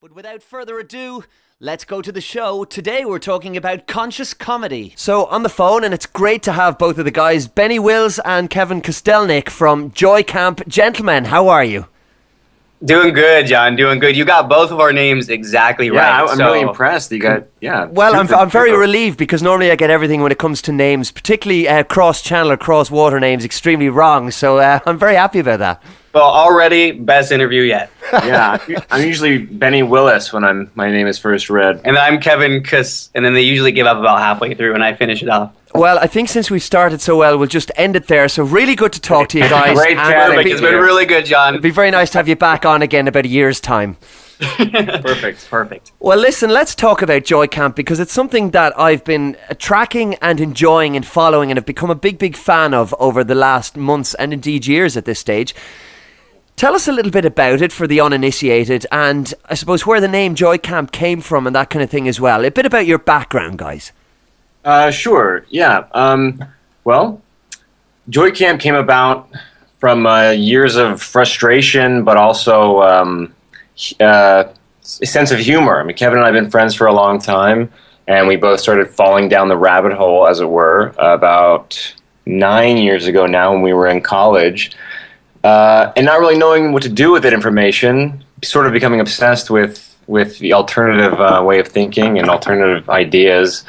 But without further ado, let's go to the show. Today we're talking about conscious comedy. So on the phone, and it's great to have both of the guys, Benny Wills and Kevin Kostelnik from Joycamp. Gentlemen, how are you? Doing good, John. Doing good. You got both of our names exactly right. Yeah, I'm really impressed. You got, Well, I'm very relieved because normally I get everything when it comes to names, particularly cross-channel or cross-water names, extremely wrong. So I'm very happy about that. Well, already best interview yet. Yeah, I'm usually Benny Willis when my name is first read. And I'm Kevin Kuss, and then they usually give up about halfway through and I finish it off. Well, I think since we've started so well, we'll just end it there. So really good to talk to you guys. Great chatting. It's been really good, John. It'd be very nice to have you back on again in about a year's time. Perfect. Well, listen, let's talk about Joycamp because it's something that I've been tracking and enjoying and following and have become a big fan of over the last months and indeed years at this stage. Tell us a little bit about it for the uninitiated and I suppose where the name Joycamp came from and that kind of thing as well. A bit about your background, guys. Sure, yeah. Well, Joycamp came about from years of frustration, but also a sense of humor. I mean, Kevin and I have been friends for a long time, and we both started falling down the rabbit hole, as it were, about 9 years ago now when we were in college. And not really knowing what to do with that information, sort of becoming obsessed with the alternative way of thinking and alternative ideas,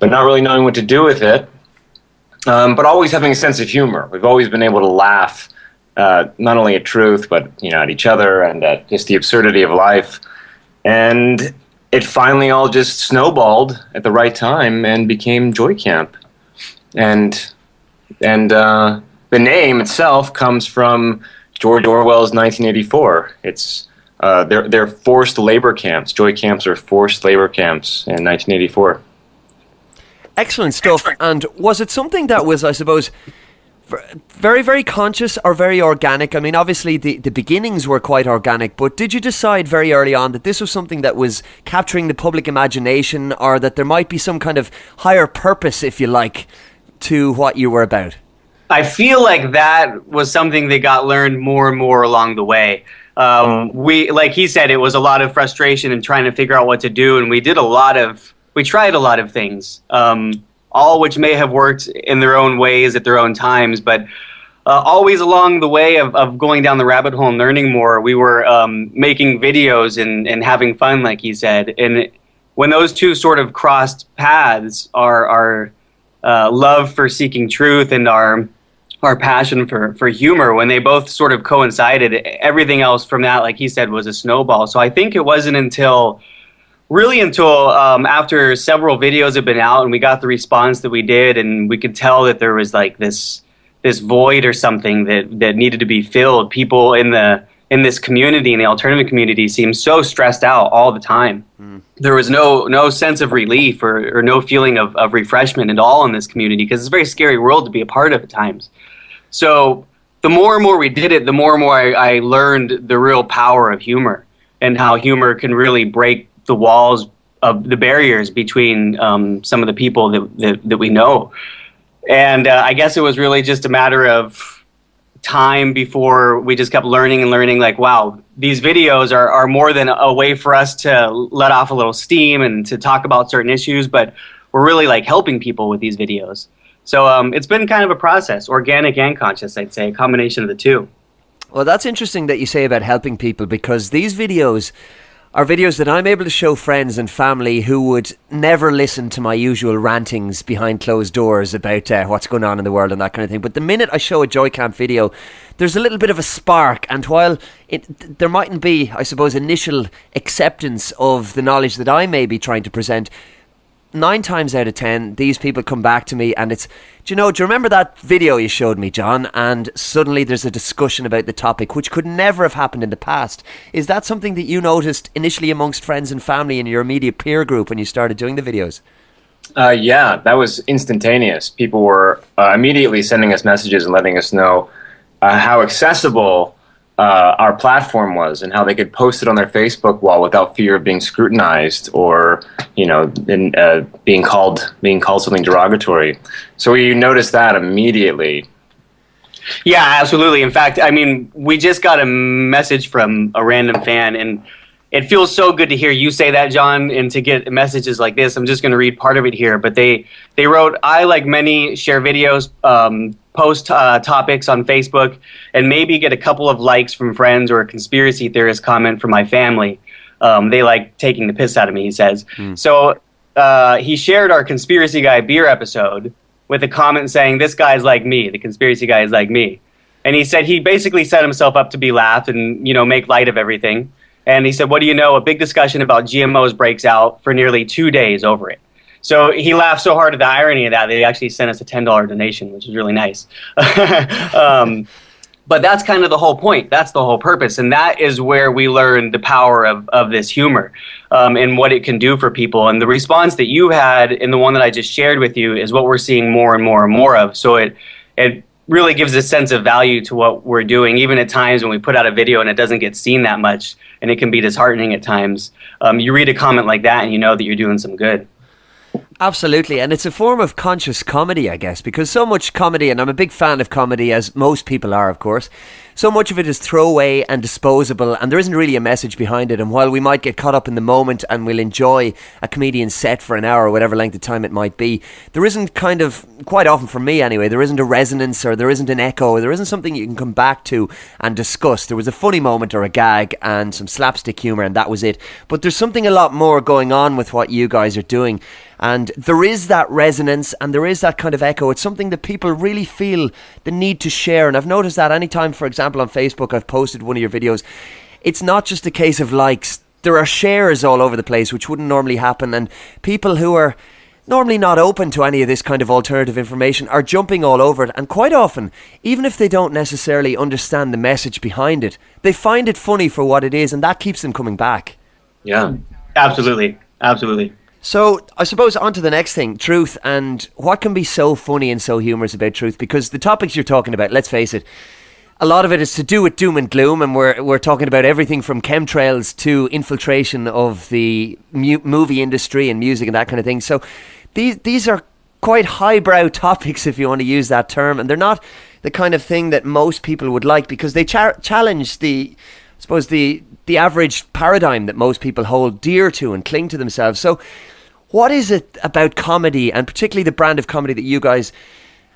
but not really knowing what to do with it, but always having a sense of humor. We've always been able to laugh, not only at truth, but at each other and at just the absurdity of life. And it finally all just snowballed at the right time and became Joycamp. And the name itself comes from George Orwell's 1984. It's they're forced labor camps. Joy camps are forced labor camps in 1984. Excellent stuff. And was it something that was, I suppose, very conscious or very organic? I mean, obviously the beginnings were quite organic, but did you decide very early on that this was something that was capturing the public imagination, or that there might be some kind of higher purpose, if you like, to what you were about? I feel like that was something that got learned more and more along the way. We, like he said, it was a lot of frustration and trying to figure out what to do, and we tried a lot of things, all which may have worked in their own ways at their own times, but always along the way of going down the rabbit hole and learning more, we were making videos and having fun, like he said. And when those two sort of crossed paths, our love for seeking truth and our passion for humor, when they both sort of coincided, everything else from that, like he said, was a snowball. So I think it wasn't until after several videos had been out and we got the response that we did, and we could tell that there was like this void or something that needed to be filled. People in this community, in the alternative community, seemed so stressed out all the time. There was no sense of relief or no feeling of refreshment at all in this community, because it's a very scary world to be a part of at times. So the more and more we did it, the more and more I learned the real power of humor and how humor can really break the walls of the barriers between some of the people that we know. And I guess it was really just a matter of time before we just kept learning and learning, like, wow, these videos are more than a way for us to let off a little steam and to talk about certain issues, but we're really like helping people with these videos. So it's been kind of a process, organic and conscious, I'd say, a combination of the two. Well, that's interesting that you say about helping people, because these videos are videos that I'm able to show friends and family who would never listen to my usual rantings behind closed doors about what's going on in the world and that kind of thing. But the minute I show a Joycamp video, there's a little bit of a spark, and while there mightn't be, I suppose, initial acceptance of the knowledge that I may be trying to present, 9 times out of 10, these people come back to me and it's, do you remember that video you showed me, John? And suddenly there's a discussion about the topic, which could never have happened in the past. Is that something that you noticed initially amongst friends and family in your immediate peer group when you started doing the videos? Yeah, that was instantaneous. People were immediately sending us messages and letting us know how accessible our platform was, and how they could post it on their Facebook wall without fear of being scrutinized or, being called something derogatory. So we noticed that immediately. Yeah, absolutely. In fact, I mean, we just got a message from a random fan, and it feels so good to hear you say that, John, and to get messages like this. I'm just going to read part of it here. But they wrote, I, like many, share videos, post topics on Facebook, and maybe get a couple of likes from friends or a conspiracy theorist comment from my family. They like taking the piss out of me, he says. So he shared our Conspiracy Guy beer episode with a comment saying, this guy's like me, the conspiracy guy is like me. And he said he basically set himself up to be laughed and, make light of everything. And he said, what do you know? A big discussion about GMOs breaks out for nearly 2 days over it. So he laughed so hard at the irony of that they actually sent us a $10 donation, which is really nice. But that's kind of the whole point. That's the whole purpose. And that is where we learn the power of this humor and what it can do for people. And the response that you had in the one that I just shared with you is what we're seeing more and more and more of. So it really gives a sense of value to what we're doing, even at times when we put out a video and it doesn't get seen that much, and it can be disheartening at times. You read a comment like that and you know that you're doing some good. Absolutely, and it's a form of conscious comedy, I guess, because so much comedy, and I'm a big fan of comedy, as most people are, of course, so much of it is throwaway and disposable, and there isn't really a message behind it. And while we might get caught up in the moment and we'll enjoy a comedian's set for an hour or whatever length of time it might be, there isn't quite often for me anyway, there isn't a resonance or there isn't an echo, or there isn't something you can come back to and discuss. There was a funny moment or a gag and some slapstick humour, and that was it. But there's something a lot more going on with what you guys are doing. And there is that resonance and there is that kind of echo. It's something that people really feel the need to share. And I've noticed that anytime, for example, on Facebook, I've posted one of your videos, it's not just a case of likes. There are shares all over the place, which wouldn't normally happen. And people who are normally not open to any of this kind of alternative information are jumping all over it. And quite often, even if they don't necessarily understand the message behind it, they find it funny for what it is. And that keeps them coming back. Yeah, Absolutely. Absolutely. So I suppose on to the next thing, truth, and what can be so funny and so humorous about truth, because the topics you're talking about, let's face it, a lot of it is to do with doom and gloom, and we're talking about everything from chemtrails to infiltration of the movie industry and music and that kind of thing. So these are quite highbrow topics, if you want to use that term, and they're not the kind of thing that most people would like, because they challenge the average paradigm that most people hold dear to and cling to themselves. So what is it about comedy, and particularly the brand of comedy that you guys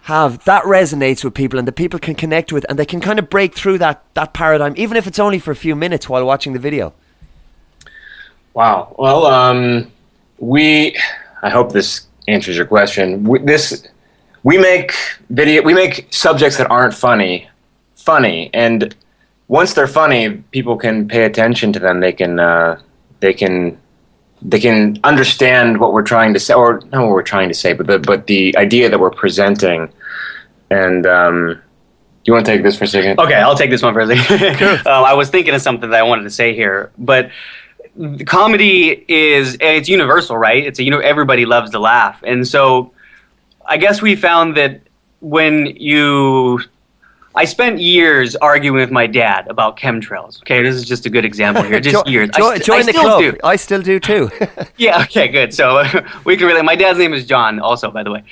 have, that resonates with people and that people can connect with, and they can kind of break through that paradigm, even if it's only for a few minutes while watching the video? Wow. Well, I hope this answers your question. We make subjects that aren't funny, and once they're funny, people can pay attention to them. They can understand what we're trying to say, or not what we're trying to say, but the idea that we're presenting. And you want to take this for a second? Okay, I'll take this one for a second. I was thinking of something that I wanted to say here, but comedy it's universal, right? It's everybody loves to laugh, and so I guess we found that I spent years arguing with my dad about chemtrails. Okay, this is just a good example here. Just years. Join the club. I still do too. Yeah, okay, good. So we can relate. My dad's name is John also, by the way.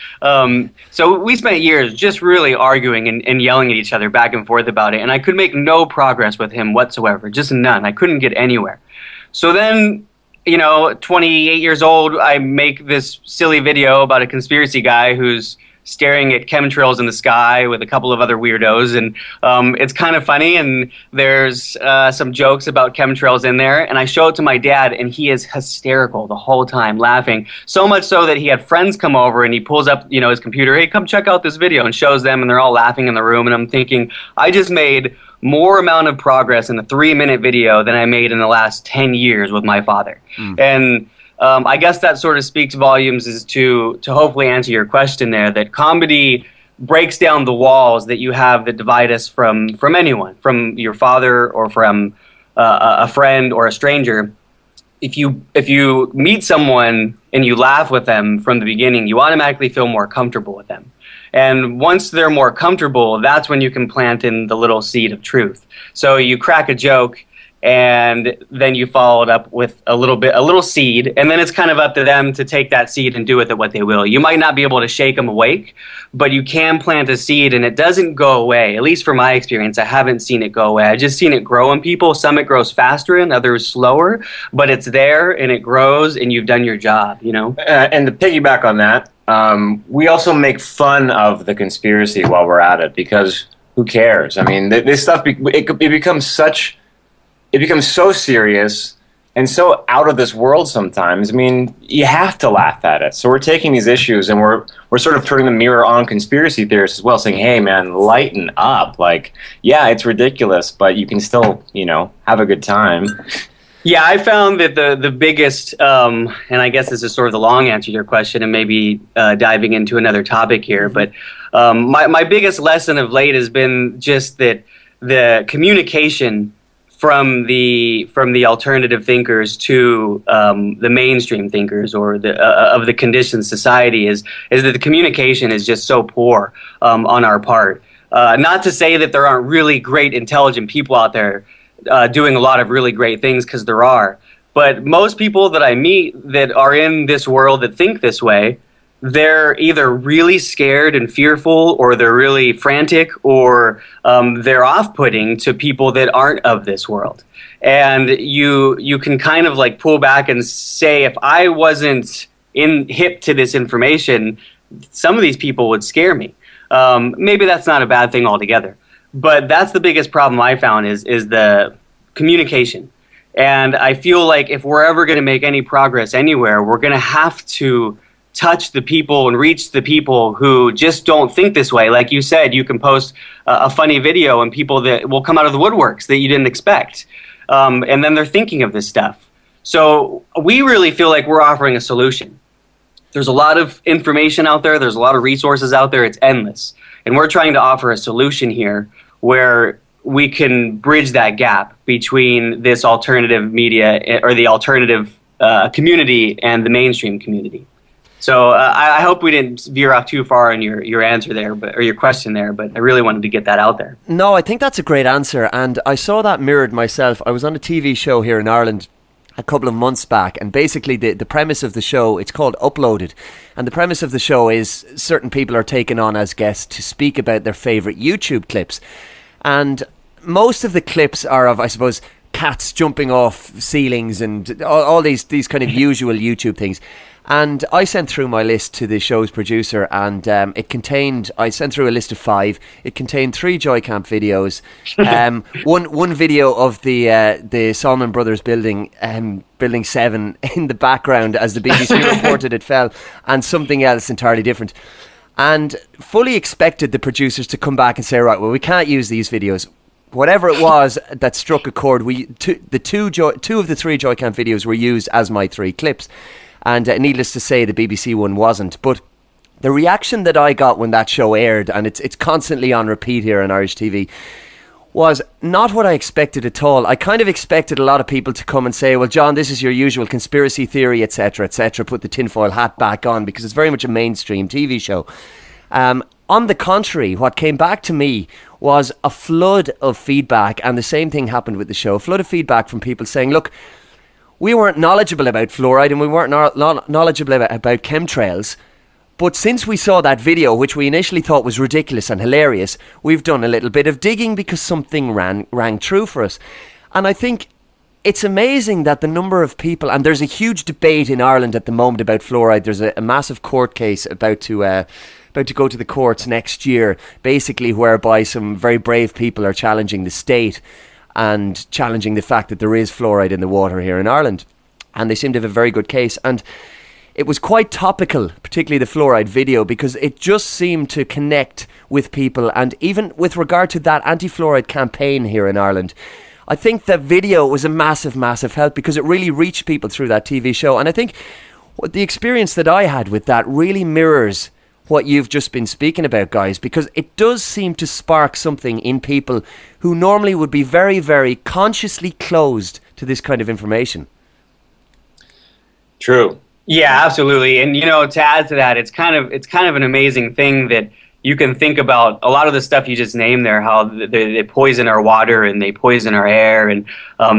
So we spent years just really arguing and yelling at each other back and forth about it, and I could make no progress with him whatsoever, just none. I couldn't get anywhere. So then, 28 years old, I make this silly video about a conspiracy guy who's staring at chemtrails in the sky with a couple of other weirdos, and it's kind of funny, and there's some jokes about chemtrails in there, and I show it to my dad, and he is hysterical the whole time, laughing, so much so that he had friends come over, and he pulls up his computer, hey, come check out this video, and shows them, and they're all laughing in the room, and I'm thinking, I just made more amount of progress in a 3-minute video than I made in the last 10 years with my father. And I guess that sort of speaks volumes as to hopefully answer your question there, that comedy breaks down the walls that you have that divide us from anyone, from your father or from a friend or a stranger. If you meet someone and you laugh with them from the beginning, you automatically feel more comfortable with them. And once they're more comfortable, that's when you can plant in the little seed of truth. So you crack a joke, and then you follow it up with a little seed, and then it's kind of up to them to take that seed and do with it what they will. You might not be able to shake them awake, but you can plant a seed, and it doesn't go away. At least from my experience, I haven't seen it go away. I've just seen it grow in people. Some it grows faster in, others slower, but it's there and it grows, and you've done your job, you know? And to piggyback on that, we also make fun of the conspiracy while we're at it, because who cares? I mean, this stuff, it becomes so serious and so out of this world sometimes. I mean, you have to laugh at it. So we're taking these issues and we're sort of turning the mirror on conspiracy theorists as well, saying, hey, man, lighten up. Like, yeah, it's ridiculous, but you can still, have a good time. Yeah, I found that the biggest, and I guess this is sort of the long answer to your question and maybe diving into another topic here, but my biggest lesson of late has been just that the communication from the alternative thinkers to the mainstream thinkers, or of the conditioned society, is that the communication is just so poor on our part. Not to say that there aren't really great, intelligent people out there doing a lot of really great things, because there are. But most people that I meet that are in this world that think this way, they're either really scared and fearful, or they're really frantic, or they're off-putting to people that aren't of this world. And you can kind of like pull back and say, if I wasn't hip to this information, some of these people would scare me. Maybe that's not a bad thing altogether. But that's the biggest problem I found is the communication. And I feel like if we're ever going to make any progress anywhere, we're going to have to touch the people and reach the people who just don't think this way. Like you said, you can post a funny video and people that will come out of the woodworks that you didn't expect. And then they're thinking of this stuff. So we really feel like we're offering a solution. There's a lot of information out there. There's a lot of resources out there. It's endless. And we're trying to offer a solution here where we can bridge that gap between this alternative media, or the alternative community, and the mainstream community. So I hope we didn't veer off too far in your answer there, or your question there, but I really wanted to get that out there. No, I think that's a great answer, and I saw that mirrored myself. I was on a TV show here in Ireland a couple of months back, and basically the premise of the show, it's called Uploaded, and the premise of the show is certain people are taken on as guests to speak about their favourite YouTube clips, and most of the clips are of, I suppose, cats jumping off ceilings and all these kind of usual YouTube things. And I sent through my list to the show's producer, and I sent through a list of 5. It contained 3 Joycamp videos, one video of the Salmon Brothers building 7 in the background as the BBC reported it fell, and something else entirely different. And fully expected the producers to come back and say, right, well, we can't use these videos. Whatever it was that struck a chord, two of the 3 Joycamp videos were used as my 3 clips. And needless to say, the BBC one wasn't. But the reaction that I got when that show aired, and it's constantly on repeat here on Irish TV, was not what I expected at all. I kind of expected a lot of people to come and say, well, John, this is your usual conspiracy theory, etc., etc., put the tinfoil hat back on, because it's very much a mainstream TV show. On the contrary, what came back to me was a flood of feedback, and the same thing happened with the show. A flood of feedback from people saying, look, we weren't knowledgeable about fluoride and we weren't knowledgeable about chemtrails, but since we saw that video, which we initially thought was ridiculous and hilarious, we've done a little bit of digging because something rang true for us. And I think it's amazing that the number of people, and there's a huge debate in Ireland at the moment about fluoride. There's a massive court case about to go to the courts next year, basically whereby some very brave people are challenging the state and challenging the fact that there is fluoride in the water here in Ireland. And they seem to have a very good case. And it was quite topical, particularly the fluoride video, because it just seemed to connect with people. And even with regard to that anti-fluoride campaign here in Ireland, I think that video was a massive, massive help, because it really reached people through that TV show. And I think the experience that I had with that really mirrors what you've just been speaking about, guys, because it does seem to spark something in people who normally would be very, very consciously closed to this kind of information. True. Yeah, absolutely. And to add to that, it's kind of an amazing thing that you can think about a lot of the stuff you just named there, how they poison our water and they poison our air and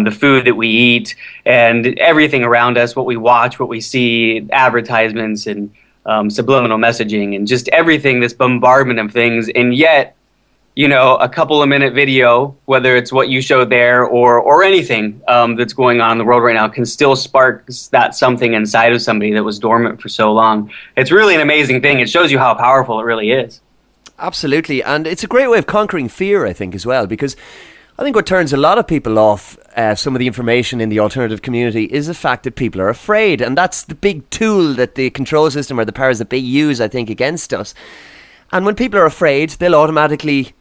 the food that we eat and everything around us, what we watch, what we see, advertisements and subliminal messaging and just everything, this bombardment of things. And yet, you know, a couple of minute video, whether it's what you showed there or anything that's going on in the world right now, can still spark that something inside of somebody that was dormant for so long. It's really an amazing thing. It shows you how powerful it really is. Absolutely. And it's a great way of conquering fear, I think, as well, because I think what turns a lot of people off some of the information in the alternative community is the fact that people are afraid. And that's the big tool that the control system or the powers that be use, I think, against us. And when people are afraid, they'll automatically...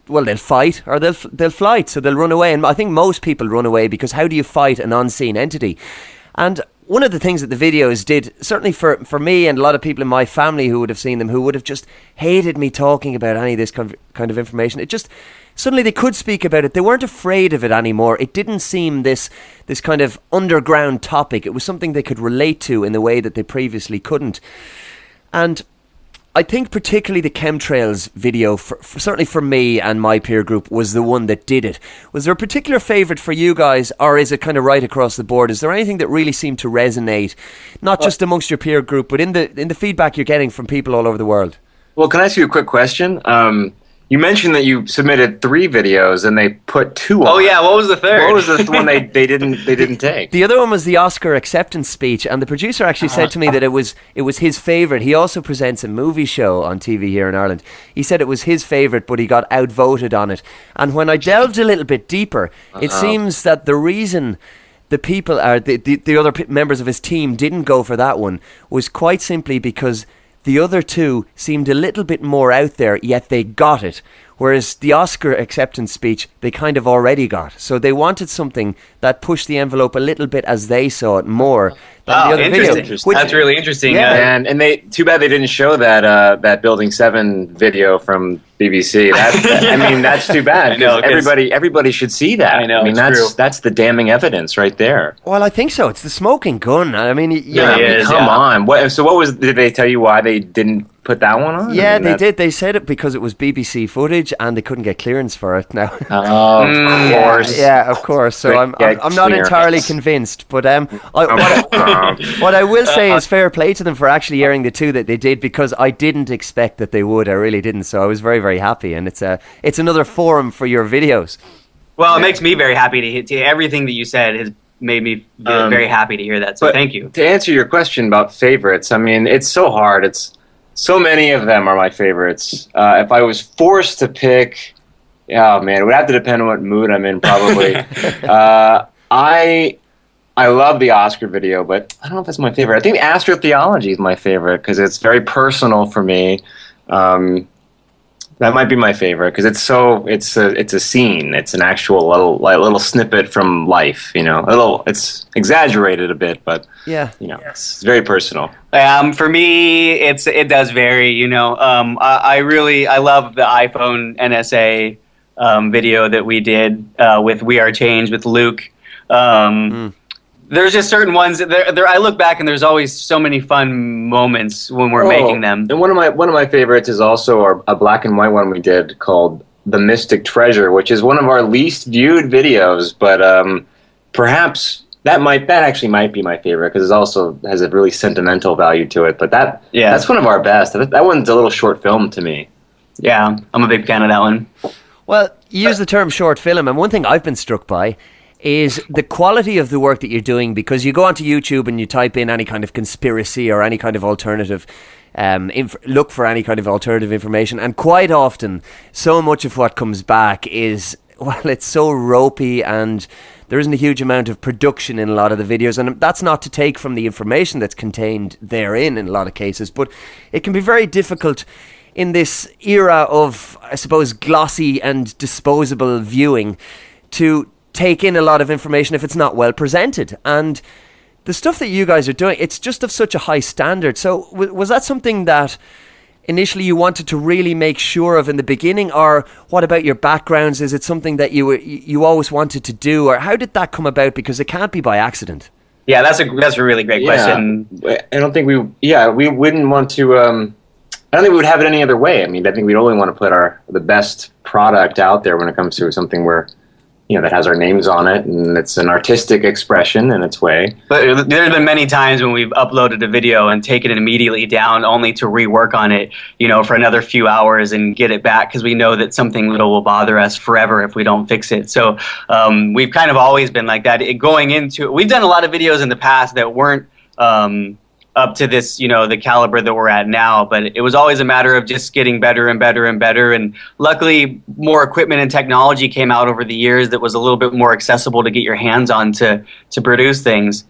well, they'll fight or they'll flight, so they'll run away. And I think most people run away because how do you fight an unseen entity? And one of the things that the videos did, certainly for me and a lot of people in my family who would have seen them, who would have just hated me talking about any of this kind of information, it just, suddenly they could speak about it. They weren't afraid of it anymore. It didn't seem this kind of underground topic. It was something they could relate to in the way that they previously couldn't. And I think particularly the chemtrails video, certainly for me and my peer group, was the one that did it. Was there a particular favourite for you guys, or is it kind of right across the board? Is there anything that really seemed to resonate, not just amongst your peer group, but in the feedback you're getting from people all over the world? Well, can I ask you a quick question? You mentioned that you submitted 3 videos and they put 2 on. Oh yeah, what was the third? What was the one they didn't take? The other one was the Oscar acceptance speech, and the producer actually said to me that it was his favourite. He also presents a movie show on TV here in Ireland. He said it was his favourite, but he got outvoted on it. And when I delved a little bit deeper, it seems that the reason the people are the other members of his team didn't go for that one was quite simply because the other 2 seemed a little bit more out there, yet they got it. Whereas the Oscar acceptance speech, they kind of already got. So they wanted something that pushed the envelope a little bit as they saw it more than the other video. That's really interesting. Yeah. And they too bad they didn't show that Building 7 video from BBC. I mean, that's too bad. I know, everybody should see that. I know. I mean, that's the damning evidence right there. Well, I think so. It's the smoking gun. I mean, come on. Did they tell you why they didn't put that one on? Yeah, they did. They said it because it was BBC footage and they couldn't get clearance for it now. Oh, of course. Yeah, of course. So I'm not entirely convinced. But what I will say is fair play to them for actually airing the 2 that they did, because I didn't expect that they would. I really didn't. So I was very, very happy. And it's another forum for your videos. Well, it makes me very happy to everything that you said has made me very happy to hear that. So thank you. To answer your question about favorites, I mean, it's so hard. So many of them are my favorites. If I was forced to pick, oh man, it would have to depend on what mood I'm in, probably. I love the Oscar video, but I don't know if that's my favorite. I think astrotheology is my favorite because it's very personal for me. That might be my favorite because it's a scene. It's an actual little snippet from life. You know, it's exaggerated a bit, but yeah, you know, it's very personal. For me, it does vary. You know, I love the iPhone NSA video that we did with We Are Change with Luke. There's just certain ones that I look back and there's always so many fun moments when we're making them. And one of my favorites is also a black and white one we did called The Mystic Treasure, which is one of our least viewed videos, but perhaps that actually might be my favorite because it also has a really sentimental value to it. But that's one of our best. That one's a little short film to me. Yeah, I'm a big fan of that one. Well, you use the term short film, and one thing I've been struck by is the quality of the work that you're doing, because you go onto YouTube and you type in any kind of conspiracy or any kind of alternative, look for any kind of alternative information, and quite often so much of what comes back is, well, it's so ropey and there isn't a huge amount of production in a lot of the videos, and that's not to take from the information that's contained therein in a lot of cases, but it can be very difficult in this era of, I suppose, glossy and disposable viewing to take in a lot of information if it's not well presented. And the stuff that you guys are doing, it's just of such a high standard. So was that something that initially you wanted to really make sure of in the beginning, or what about your backgrounds? Is it something that you always wanted to do, or how did that come about? Because it can't be by accident. Yeah, that's a really great question. I don't think we wouldn't want to. don't think we would have it any other way. I mean, I think we'd only want to put the best product out there when it comes to something where, that has our names on it, and it's an artistic expression in its way. But there have been many times when we've uploaded a video and taken it immediately down only to rework on it, for another few hours and get it back, because we know that something little will bother us forever if we don't fix it. So we've kind of always been like that. We've done a lot of videos in the past that weren't up to this, the caliber that we're at now. But it was always a matter of just getting better and better and better. And luckily, more equipment and technology came out over the years that was a little bit more accessible to get your hands on to produce things.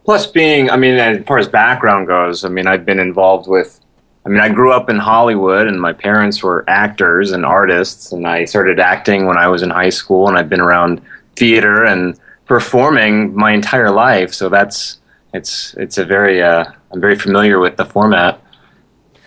Plus as far as background goes, I've been involved with, I grew up in Hollywood, and my parents were actors and artists, and I started acting when I was in high school, and I've been around theater and performing my entire life. So it's a very I'm very familiar with the format.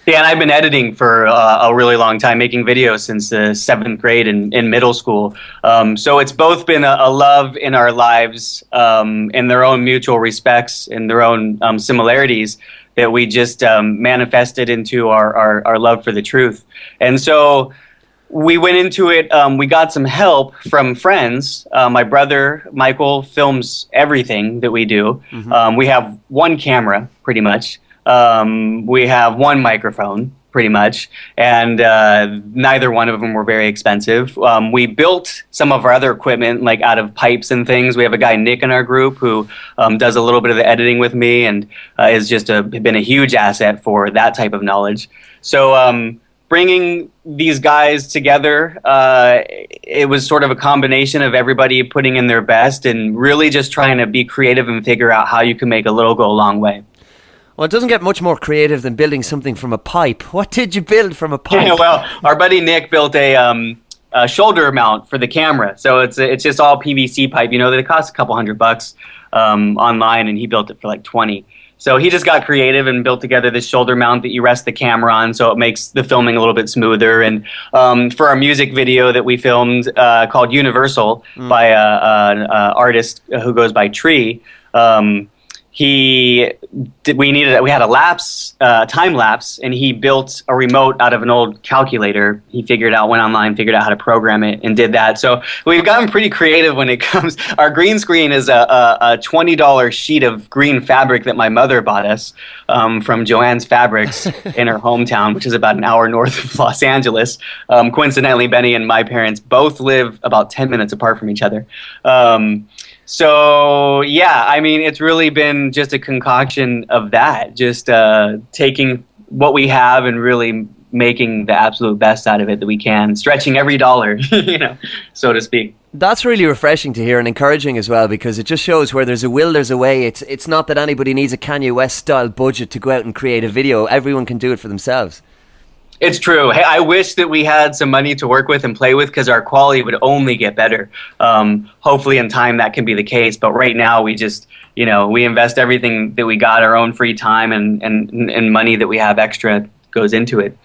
Yeah, and I've been editing for a really long time, making videos since the 7th grade in middle school. So it's both been a love in our lives, in their own mutual respects, in their own similarities, that we just manifested into our love for the truth. And so we went into it, we got some help from friends. My brother, Michael, films everything that we do. Mm-hmm. We have one camera, pretty much. We have one microphone, pretty much. And neither one of them were very expensive. We built some of our other equipment, like out of pipes and things. We have a guy, Nick, in our group who does a little bit of the editing with me, and is just been a huge asset for that type of knowledge. So bringing these guys together, it was sort of a combination of everybody putting in their best and really just trying to be creative and figure out how you can make a little go a long way. Well, it doesn't get much more creative than building something from a pipe. What did you build from a pipe? Yeah, well, our buddy Nick built a shoulder mount for the camera. So it's just all PVC pipe. They cost a couple $100 online, and he built it for like 20. So he just got creative and built together this shoulder mount that you rest the camera on, so it makes the filming a little bit smoother. And for our music video that we filmed called Universal by an artist who goes by Tree, we had a time lapse, and he built a remote out of an old calculator. He went online, figured out how to program it, and did that. So we've gotten pretty creative when it comes. Our green screen is a $20 sheet of green fabric that my mother bought us from Joann's Fabrics in her hometown, which is about an hour north of Los Angeles. Coincidentally, Benny and my parents both live about 10 minutes apart from each other. So, yeah, it's really been just a concoction of that, just taking what we have and really making the absolute best out of it that we can, stretching every dollar, so to speak. That's really refreshing to hear, and encouraging as well, because it just shows where there's a will, there's a way. It's not that anybody needs a Kanye West style budget to go out and create a video. Everyone can do it for themselves. It's true. Hey, I wish that we had some money to work with and play with, because our quality would only get better. Hopefully in time that can be the case. But right now we just, we invest everything that we got, our own free time and money that we have extra goes into it.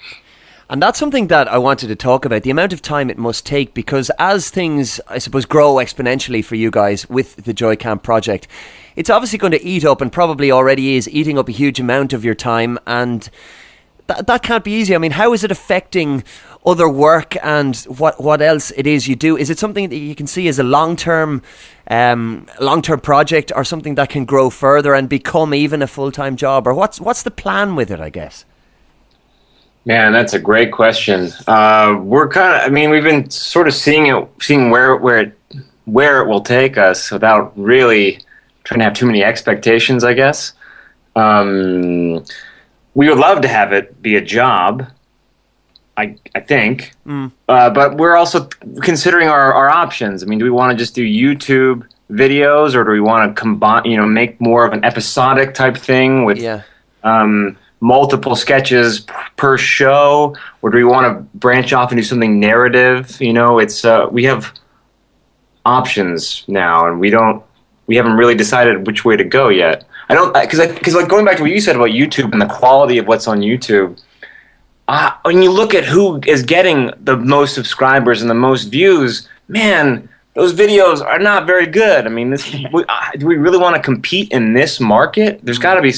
And that's something that I wanted to talk about, the amount of time it must take, because as things, I suppose, grow exponentially for you guys with the Joycamp project, it's obviously going to eat up, and probably already is eating up, a huge amount of your time, and that can't be easy. How is it affecting other work and what else it is you do? Is it something that you can see as a long-term project, or something that can grow further and become even a full-time job? Or what's the plan with it, I guess? Man, that's a great question. We're we've been sort of seeing where it will take us without really trying to have too many expectations, I guess. We would love to have it be a job, I think, but we're also considering our options. Do we want to just do YouTube videos, or do we want to combine, make more of an episodic type thing with multiple sketches per show, or do we want to branch off and do something narrative? We have options now, and we haven't really decided which way to go yet. Because going back to what you said about YouTube and the quality of what's on YouTube, when you look at who is getting the most subscribers and the most views, man, those videos are not very good. Do we really want to compete in this market? There's got to be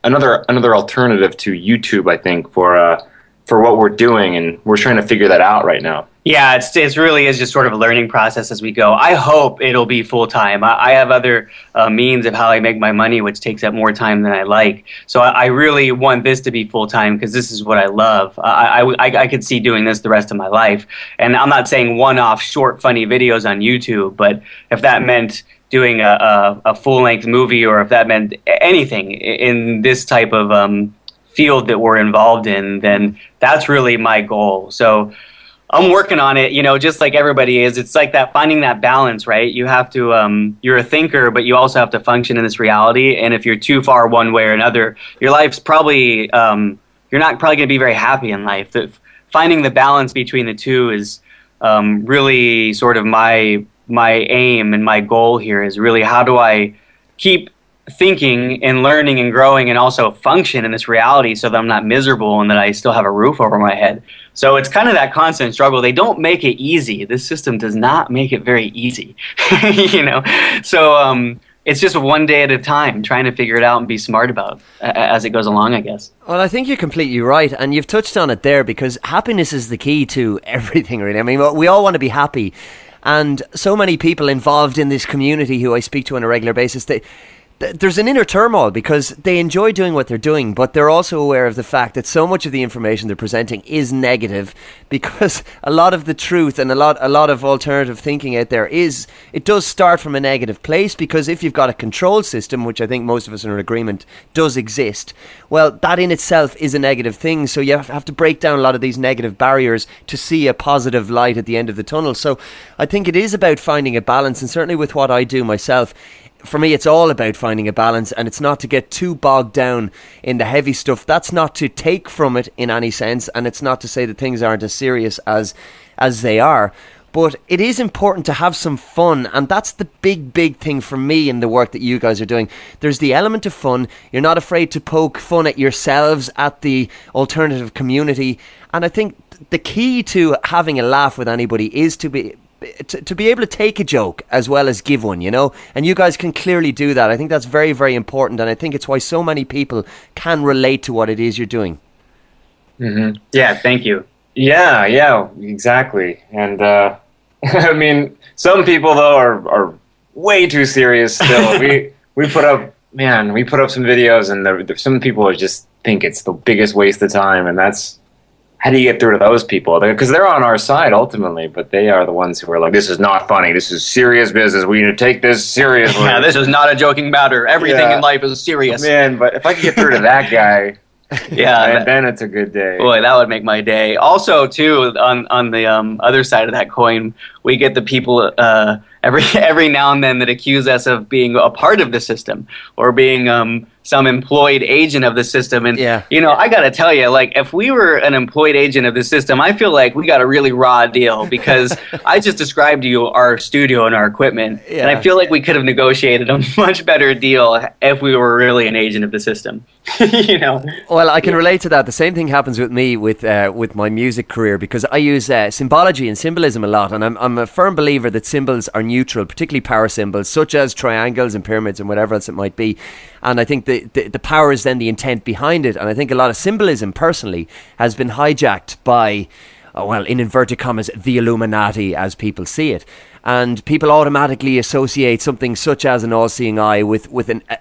another alternative to YouTube, I think, for for what we're doing, and we're trying to figure that out right now. Yeah, it's really is just sort of a learning process as we go. I hope it'll be full time. I have other means of how I make my money, which takes up more time than I like. So I really want this to be full time because this is what I love. I could see doing this the rest of my life. And I'm not saying one-off short, funny videos on YouTube, but if that meant doing a full-length movie, or if that meant anything in this type of field that we're involved in, then that's really my goal. So I'm working on it, just like everybody is. It's like that, finding that balance, right? You have to, you're a thinker, but you also have to function in this reality. And if you're too far one way or another, your life's probably, you're not probably going to be very happy in life. Finding the balance between the two is really sort of my aim, and my goal here is really, how do I keep thinking and learning and growing and also function in this reality so that I'm not miserable and that I still have a roof over my head. So it's kind of that constant struggle. They don't make it easy. This system does not make it very easy, So it's just one day at a time, trying to figure it out and be smart about it as it goes along, I guess. Well, I think you're completely right, and you've touched on it there, because happiness is the key to everything, really. I mean, we all want to be happy, and so many people involved in this community who I speak to on a regular basis, there's an inner turmoil because they enjoy doing what they're doing, but they're also aware of the fact that so much of the information they're presenting is negative, because a lot of the truth and a lot of alternative thinking out there it does start from a negative place, because if you've got a control system, which I think most of us are in agreement does exist, well, that in itself is a negative thing. So you have to break down a lot of these negative barriers to see a positive light at the end of the tunnel. So I think it is about finding a balance, and certainly with what I do myself, for me, it's all about finding a balance, and it's not to get too bogged down in the heavy stuff. That's not to take from it in any sense, and it's not to say that things aren't as serious as they are. But it is important to have some fun, and that's the big thing for me in the work that you guys are doing. There's the element of fun. You're not afraid to poke fun at yourselves, at the alternative community, and I think the key to having a laugh with anybody is to be able to take a joke as well as give one, and you guys can clearly do that. I think that's very, very important, and I think it's why so many people can relate to what it is you're doing. Mm-hmm. Yeah, thank you. Yeah, exactly. And I mean, some people though are way too serious still. we put up some videos, and some people just think it's the biggest waste of time, and that's, how do you get through to those people? Because they're on our side ultimately, but they are the ones who are like, this is not funny. This is serious business. We need to take this seriously. Yeah, this is not a joking matter. Everything in life is serious. Man, but if I could get through to that guy, then it's a good day. Boy, that would make my day. Also, too, on the other side of that coin, we get the people every now and then that accuse us of being a part of the system, or being some employed agent of the system. And, I got to tell you, like, if we were an employed agent of the system, I feel like we got a really raw deal, because I just described to you our studio and our equipment, and I feel like we could have negotiated a much better deal if we were really an agent of the system. Well, I can relate to that. The same thing happens with me with my music career, because I use symbology and symbolism a lot, and I'm a firm believer that symbols are neutral, particularly power symbols such as triangles and pyramids and whatever else it might be. And I think the power is then the intent behind it. And I think a lot of symbolism personally has been hijacked by, in inverted commas, the Illuminati as people see it. And people automatically associate something such as an all-seeing eye with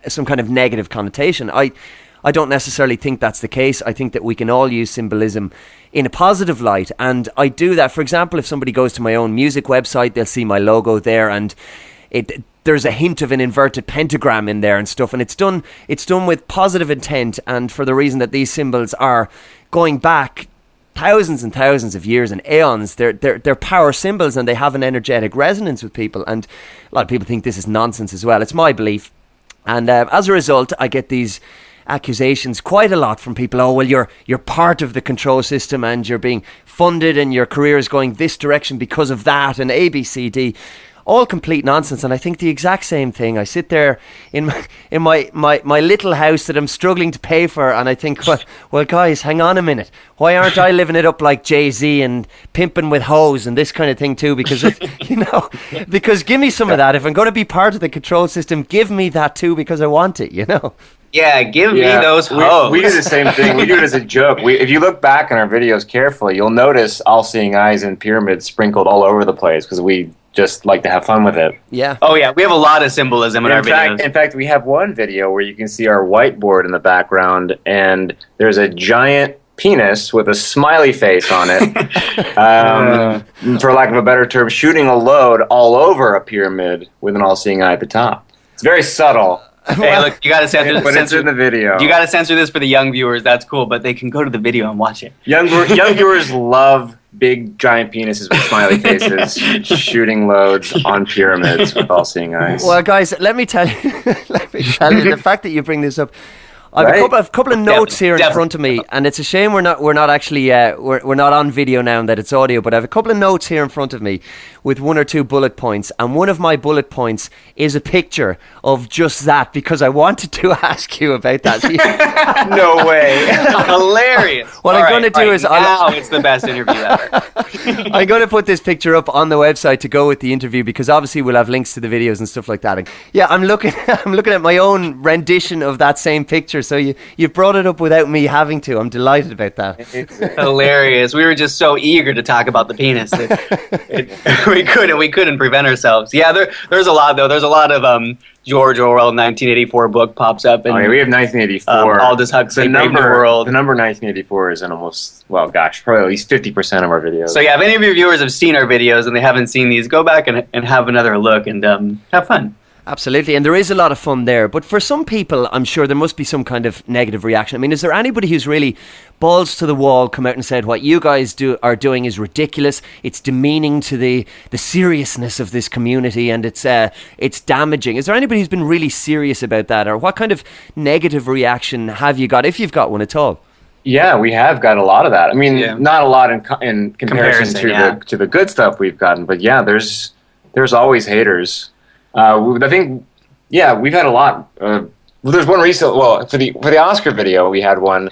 some kind of negative connotation. I don't necessarily think that's the case. I think that we can all use symbolism in a positive light, and I do that. For example, if somebody goes to my own music website, they'll see my logo there, and there's a hint of an inverted pentagram in there and stuff, and it's done with positive intent, and for the reason that these symbols are going back thousands and thousands of years and aeons. They're power symbols, and they have an energetic resonance with people, and a lot of people think this is nonsense as well. It's my belief, and as a result, I get these accusations quite a lot from people. Oh, well, you're part of the control system, and you're being funded, and your career is going this direction because of that, and A, B, C, D. all complete nonsense. And I think the exact same thing. I sit there in my little house that I'm struggling to pay for, and I think, well, guys, hang on a minute. Why aren't I living it up like Jay-Z and pimping with hoes and this kind of thing too? Because because give me some of that. If I'm going to be part of the control system, give me that too, because I want it. Yeah, give me those hoes. We do the same thing. We do it as a joke. If you look back in our videos carefully, you'll notice all-seeing eyes and pyramids sprinkled all over the place because we just like to have fun with it. Yeah. Oh, yeah. We have a lot of symbolism in our videos. In fact, we have one video where you can see our whiteboard in the background, and there's a giant penis with a smiley face on it, for lack of a better term, shooting a load all over a pyramid with an all-seeing eye at the top. It's very subtle. Hey, look, you got to censor but it's in the video. You got to censor this for the young viewers. That's cool, but they can go to the video and watch it. Young viewers love big, giant penises with smiley faces shooting loads on pyramids with all-seeing eyes. Well, guys, let me tell you, the fact that you bring this up. I have a couple of notes here in front of me, and it's a shame we're not actually we're not on video now and that it's audio. But I have a couple of notes here in front of me with 1 or 2 bullet points, and one of my bullet points is a picture of just that, because I wanted to ask you about that. No way! Hilarious. What I'm going to do is it's the best interview ever. I'm going to put this picture up on the website to go with the interview, because obviously we'll have links to the videos and stuff like that. And yeah, I'm looking at my own rendition of that same picture. So you brought it up without me having to. I'm delighted about that. Hilarious. We were just so eager to talk about the penis that we couldn't prevent ourselves. Yeah, there's a lot though. There's a lot of George Orwell 1984 book pops up, and we have 1984. Aldous Huxley, Brave New World. The number 1984 is in almost, probably at least 50% of our videos. So yeah, if any of your viewers have seen our videos and they haven't seen these, go back and have another look and have fun. Absolutely, and there is a lot of fun there. But for some people, I'm sure there must be some kind of negative reaction. I mean, is there anybody who's really balls to the wall come out and said, what you guys are doing is ridiculous, it's demeaning to the seriousness of this community, and it's damaging? Is there anybody who's been really serious about that? Or what kind of negative reaction have you got, if you've got one at all? Yeah, we have got a lot of that. I mean, not a lot in comparison to the good stuff we've gotten, but yeah, there's always haters. I think, we've had a lot. There's one recent. Well, for the Oscar video, we had one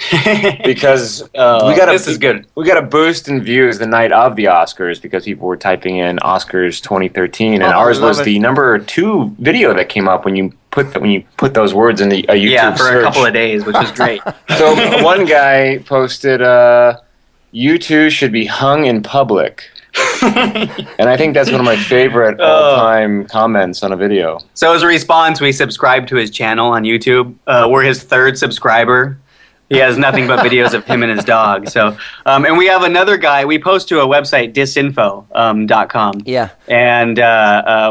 because this is good. We got a boost in views the night of the Oscars because people were typing in Oscars 2013, and ours was the number 2 video that came up when you put those words in the YouTube search. A couple of days, which was great. So one guy posted, "You two should be hung in public." And I think that's one of my favorite all-time comments on a video. So as a response, we subscribed to his channel on YouTube. We're his 3rd subscriber. He has nothing but videos of him and his dog. So, and we have another guy. We post to a website, disinfo.com. Yeah. And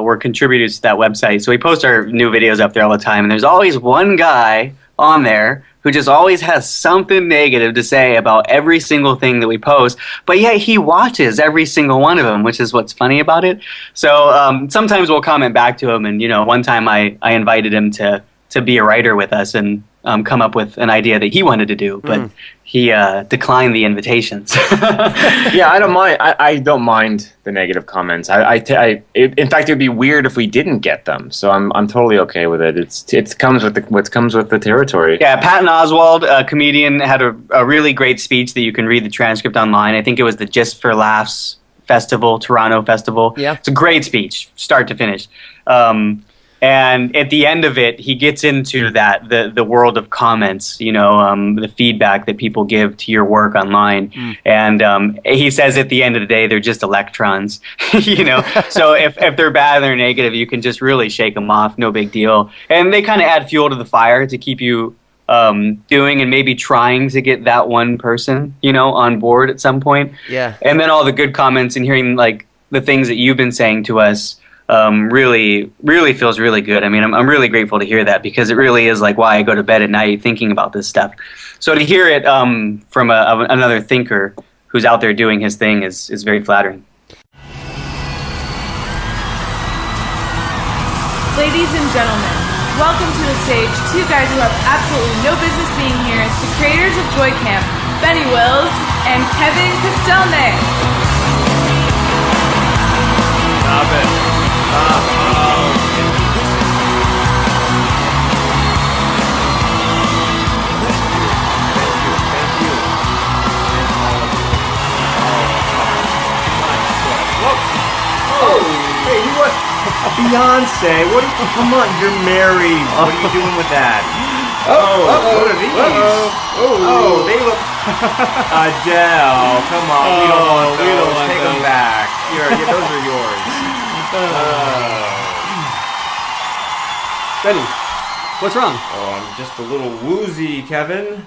we're contributors to that website. So we post our new videos up there all the time. And there's always one guy on there who just always has something negative to say about every single thing that we post, but yet he watches every single one of them, which is what's funny about it. So sometimes we'll comment back to him, and one time I invited him to be a writer with us and come up with an idea that he wanted to do, but he declined the invitations. Yeah, I don't mind. I don't mind the negative comments. In fact, it would be weird if we didn't get them. So I'm totally okay with it. It comes with what comes with the territory. Yeah, Patton Oswalt, a comedian, had a really great speech that you can read the transcript online. I think it was the Just for Laughs Festival, Toronto Festival. Yeah, it's a great speech, start to finish. And at the end of it, he gets into the world of comments, the feedback that people give to your work online. And he says at the end of the day, they're just electrons, So if they're bad, they're negative, you can just really shake them off, no big deal. And they kind of add fuel to the fire to keep you doing and maybe trying to get that one person, on board at some point. Yeah. And then all the good comments and hearing like the things that you've been saying to us. Really, really feels really good. I mean, I'm really grateful to hear that because it really is like why I go to bed at night thinking about this stuff. So to hear it from another thinker who's out there doing his thing is very flattering. Ladies and gentlemen, welcome to the stage 2 guys who have absolutely no business being here, the creators of Joycamp, Benny Wills and Kostelnik. Stop it. Beyonce, come on, you're married. What are you doing with that? What are these? They look... Adele, come on, we don't want those. Take them back. Those are yours. Benny, what's wrong? Oh, I'm just a little woozy, Kevin.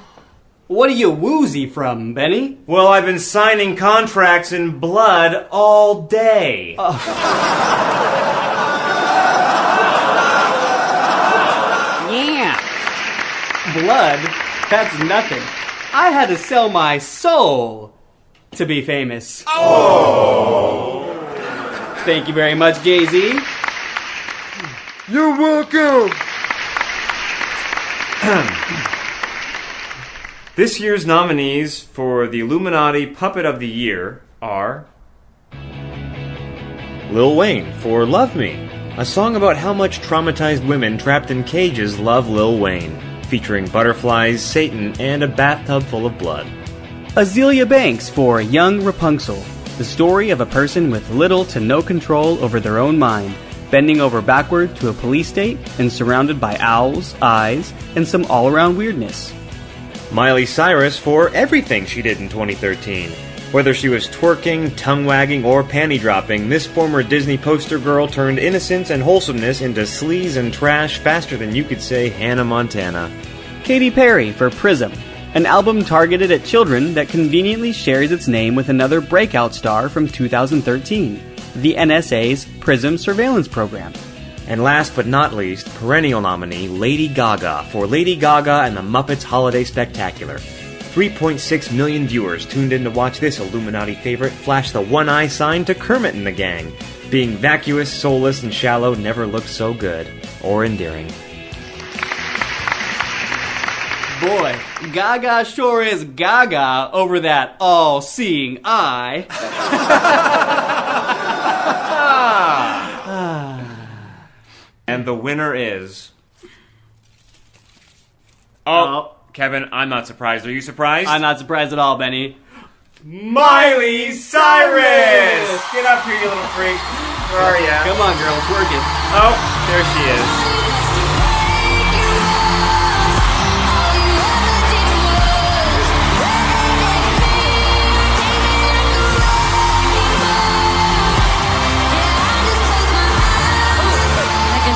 What are you woozy from, Benny? Well, I've been signing contracts in blood all day. Blood? That's nothing. I had to sell my soul to be famous. Oh! Thank you very much, Jay-Z. You're welcome! This year's nominees for the Illuminati Puppet of the Year are... Lil Wayne for Love Me, a song about how much traumatized women trapped in cages love Lil Wayne, featuring butterflies, Satan, and a bathtub full of blood. Azealia Banks for Young Rapunzel, the story of a person with little to no control over their own mind, bending over backward to a police state and surrounded by owls, eyes, and some all-around weirdness. Miley Cyrus for everything she did in 2013. Whether she was twerking, tongue-wagging, or panty-dropping, this former Disney poster girl turned innocence and wholesomeness into sleaze and trash faster than you could say Hannah Montana. Katy Perry for Prism, an album targeted at children that conveniently shares its name with another breakout star from 2013, the NSA's Prism surveillance program. And last but not least, perennial nominee Lady Gaga for Lady Gaga and the Muppets Holiday Spectacular. 3.6 million viewers tuned in to watch this Illuminati favorite flash the one-eye sign to Kermit and the gang. Being vacuous, soulless, and shallow never looked so good or endearing. Boy, Gaga sure is Gaga over that all-seeing eye. And the winner is... Oh, Kevin, I'm not surprised. Are you surprised? I'm not surprised at all, Benny. Miley Cyrus! Get up here, you little freak. Where are you? Come on, girl, it's working. Oh, there she is.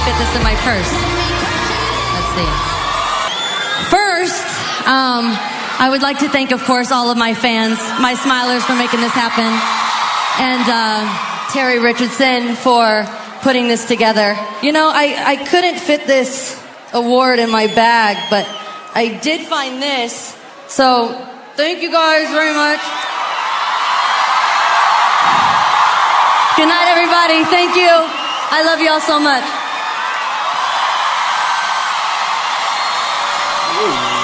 Fit this in my purse. Let's see. First, I would like to thank, of course, all of my fans, my smilers, for making this happen, and Terry Richardson for putting this together. You know, I couldn't fit this award in my bag, but I did find this, so thank you guys very much. Good night, everybody. Thank you. I love you all so much.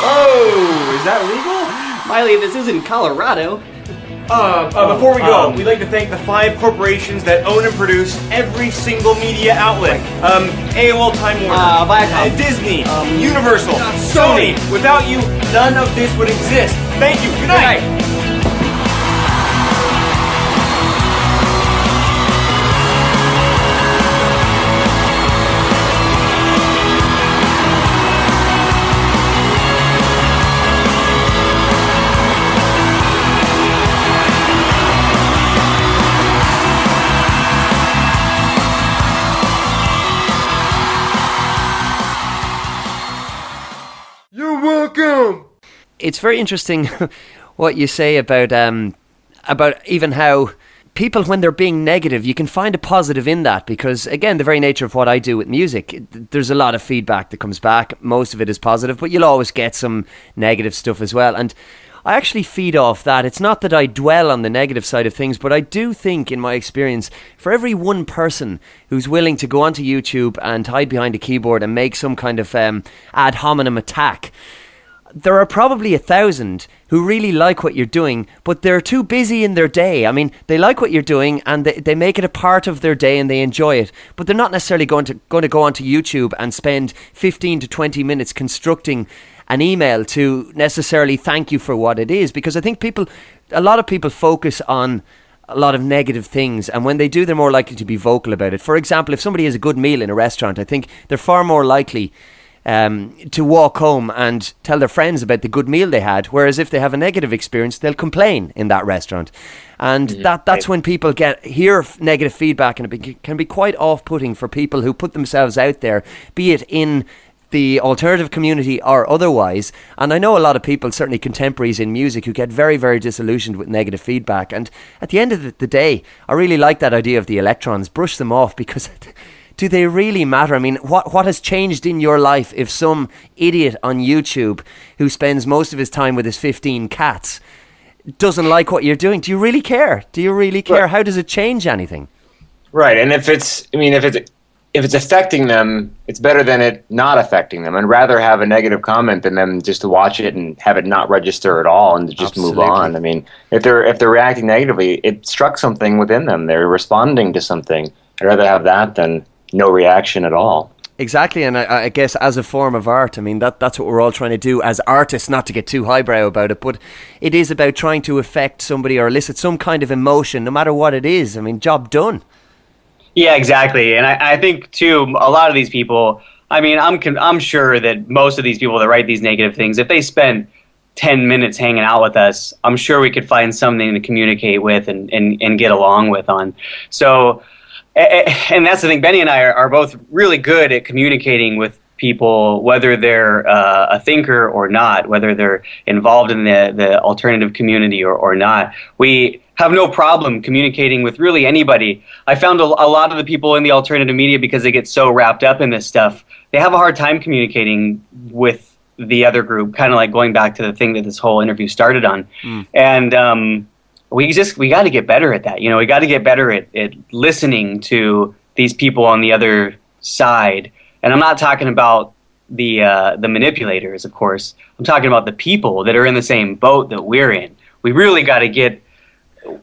Oh, is that legal? Miley, this isn't Colorado. Before we go, we'd like to thank the 5 corporations that own and produce every single media outlet. AOL Time Warner, Viacom, Disney, Universal, Sony. Without you, none of this would exist. Thank you. Good night. Good night. It's very interesting what you say about even how people, when they're being negative, you can find a positive in that, because again, the very nature of what I do with music, there's a lot of feedback that comes back. Most of it is positive, but you'll always get some negative stuff as well. And I actually feed off that. It's not that I dwell on the negative side of things, but I do think, in my experience, for every one person who's willing to go onto YouTube and hide behind a keyboard and make some kind of ad hominem attack, there are probably 1,000 who really like what you're doing, but they're too busy in their day. I mean, they like what you're doing and they make it a part of their day and they enjoy it, but they're not necessarily going to go onto YouTube and spend 15 to 20 minutes constructing an email to necessarily thank you for what it is, because I think a lot of people focus on a lot of negative things, and when they do, they're more likely to be vocal about it. For example, if somebody has a good meal in a restaurant, I think they're far more likely to walk home and tell their friends about the good meal they had, whereas if they have a negative experience, they'll complain in that restaurant. And that's when people hear negative feedback, and it can be quite off-putting for people who put themselves out there, be it in the alternative community or otherwise. And I know a lot of people, certainly contemporaries in music, who get very, very disillusioned with negative feedback. And at the end of the day, I really like that idea of the electrons. Brush them off, because do they really matter? I mean, what has changed in your life if some idiot on YouTube who spends most of his time with his 15 cats doesn't like what you're doing? Do you really care? Do you really care? Right. How does it change anything? Right. And if it's affecting them, it's better than it not affecting them. I'd rather have a negative comment than them just to watch it and have it not register at all and to just move on. I mean, if they're reacting negatively, it struck something within them. They're responding to something. I'd rather have that than no reaction at all. Exactly, and I guess as a form of art, I mean, that's what we're all trying to do as artists, not to get too highbrow about it, but it is about trying to affect somebody or elicit some kind of emotion, no matter what it is. I mean, job done. Yeah, exactly. And I think, too, a lot of these people, I mean, I'm sure that most of these people that write these negative things, if they spend 10 minutes hanging out with us, I'm sure we could find something to communicate with and get along with on. So, and that's the thing, Benny and I are both really good at communicating with people, whether they're a thinker or not, whether they're involved in the alternative community or not. We have no problem communicating with really anybody. I found a lot of the people in the alternative media, because they get so wrapped up in this stuff, they have a hard time communicating with the other group, kind of like going back to the thing that this whole interview started on. And we got to get better at that. You know, we got to get better at listening to these people on the other side. And I'm not talking about the manipulators, of course. I'm talking about the people that are in the same boat that we're in. We really got to get...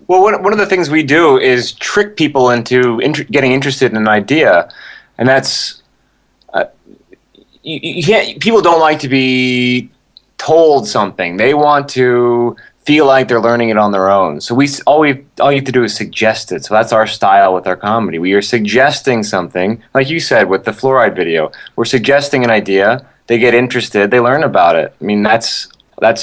Well, one of the things we do is trick people into getting interested in an idea. And that's... people don't like to be told something. They want to feel like they're learning it on their own. So all you have to do is suggest it. So that's our style with our comedy. We are suggesting something, like you said with the fluoride video. We're suggesting an idea. They get interested. They learn about it. I mean, that's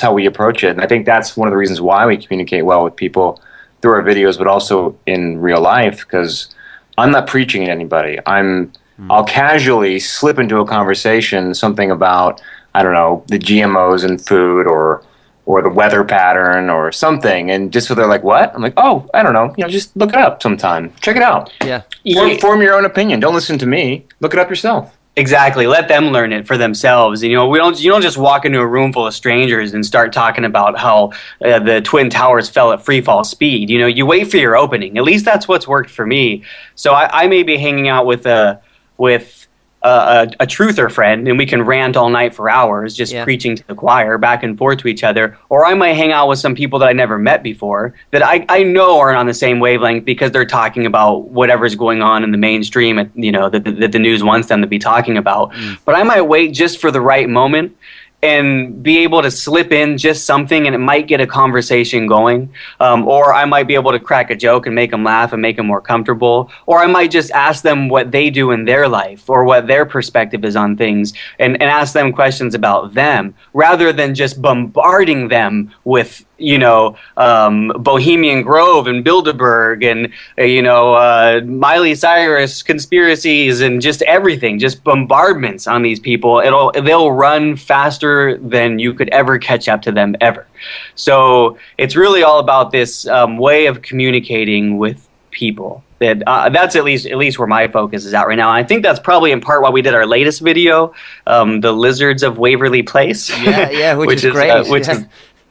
how we approach it. And I think that's one of the reasons why we communicate well with people through our videos, but also in real life, because I'm not preaching at anybody. I'll casually slip into a conversation, something about, I don't know, the GMOs in food or the weather pattern or something, and just so they're like, what? I'm like, oh, I don't know. You know, just look it up sometime. Check it out. Yeah. Form your own opinion. Don't listen to me. Look it up yourself. Exactly. Let them learn it for themselves. You know, you don't just walk into a room full of strangers and start talking about how the Twin Towers fell at free fall speed. You know, you wait for your opening. At least that's what's worked for me. So I may be hanging out with a truther friend, and we can rant all night for hours, just preaching to the choir back and forth to each other. Or I might hang out with some people that I never met before that I know aren't on the same wavelength, because they're talking about whatever's going on in the mainstream, that the news wants them to be talking about. But I might wait just for the right moment and be able to slip in just something, and it might get a conversation going. Or I might be able to crack a joke and make them laugh and make them more comfortable. Or I might just ask them what they do in their life or what their perspective is on things, and ask them questions about them, rather than just bombarding them with, Bohemian Grove and Bilderberg and, Miley Cyrus conspiracies and just everything, just bombardments on these people. They'll run faster than you could ever catch up to them ever. So it's really all about this way of communicating with people. That's at least where my focus is at right now. And I think that's probably in part why we did our latest video, the Lizards of Waverly Place. Yeah, which is great.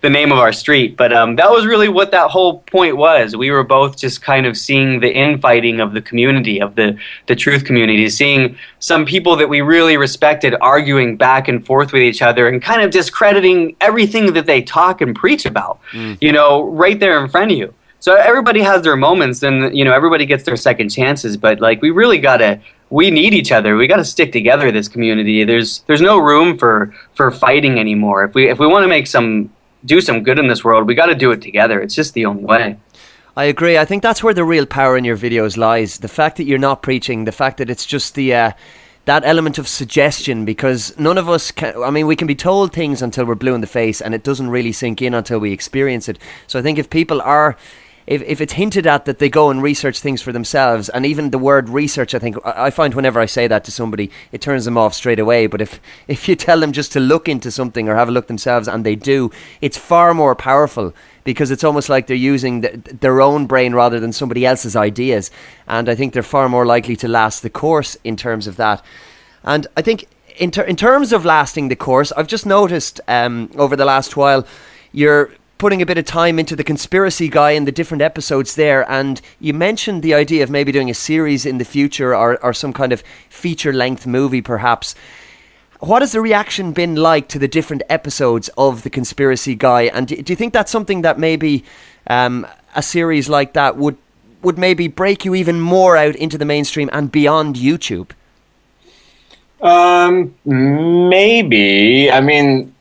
the name of our street. But that was really what that whole point was. We were both just kind of seeing the infighting of the community, of the truth community, seeing some people that we really respected arguing back and forth with each other and kind of discrediting everything that they talk and preach about, right there in front of you. So everybody has their moments, and everybody gets their second chances. But like, we need each other. We got to stick together. This community. There's no room for fighting anymore. If we want to do some good in this world, we got to do it together. It's just the only way. I agree. I think that's where the real power in your videos lies. The fact that you're not preaching, the fact that it's just that element of suggestion, because none of us can, we can be told things until we're blue in the face, and it doesn't really sink in until we experience it. So I think if people are, if it's hinted at that they go and research things for themselves, and even the word research, I think, I find whenever I say that to somebody, it turns them off straight away. But if you tell them just to look into something or have a look themselves, and they do, it's far more powerful, because it's almost like they're using their own brain rather than somebody else's ideas. And I think they're far more likely to last the course in terms of that. And I think in terms of lasting the course, I've just noticed over the last while, you're putting a bit of time into the Conspiracy Guy and the different episodes there, and you mentioned the idea of maybe doing a series in the future, or some kind of feature-length movie perhaps. What has the reaction been like to the different episodes of the Conspiracy Guy, and do you think that's something that maybe a series like that would maybe break you even more out into the mainstream and beyond YouTube? Maybe.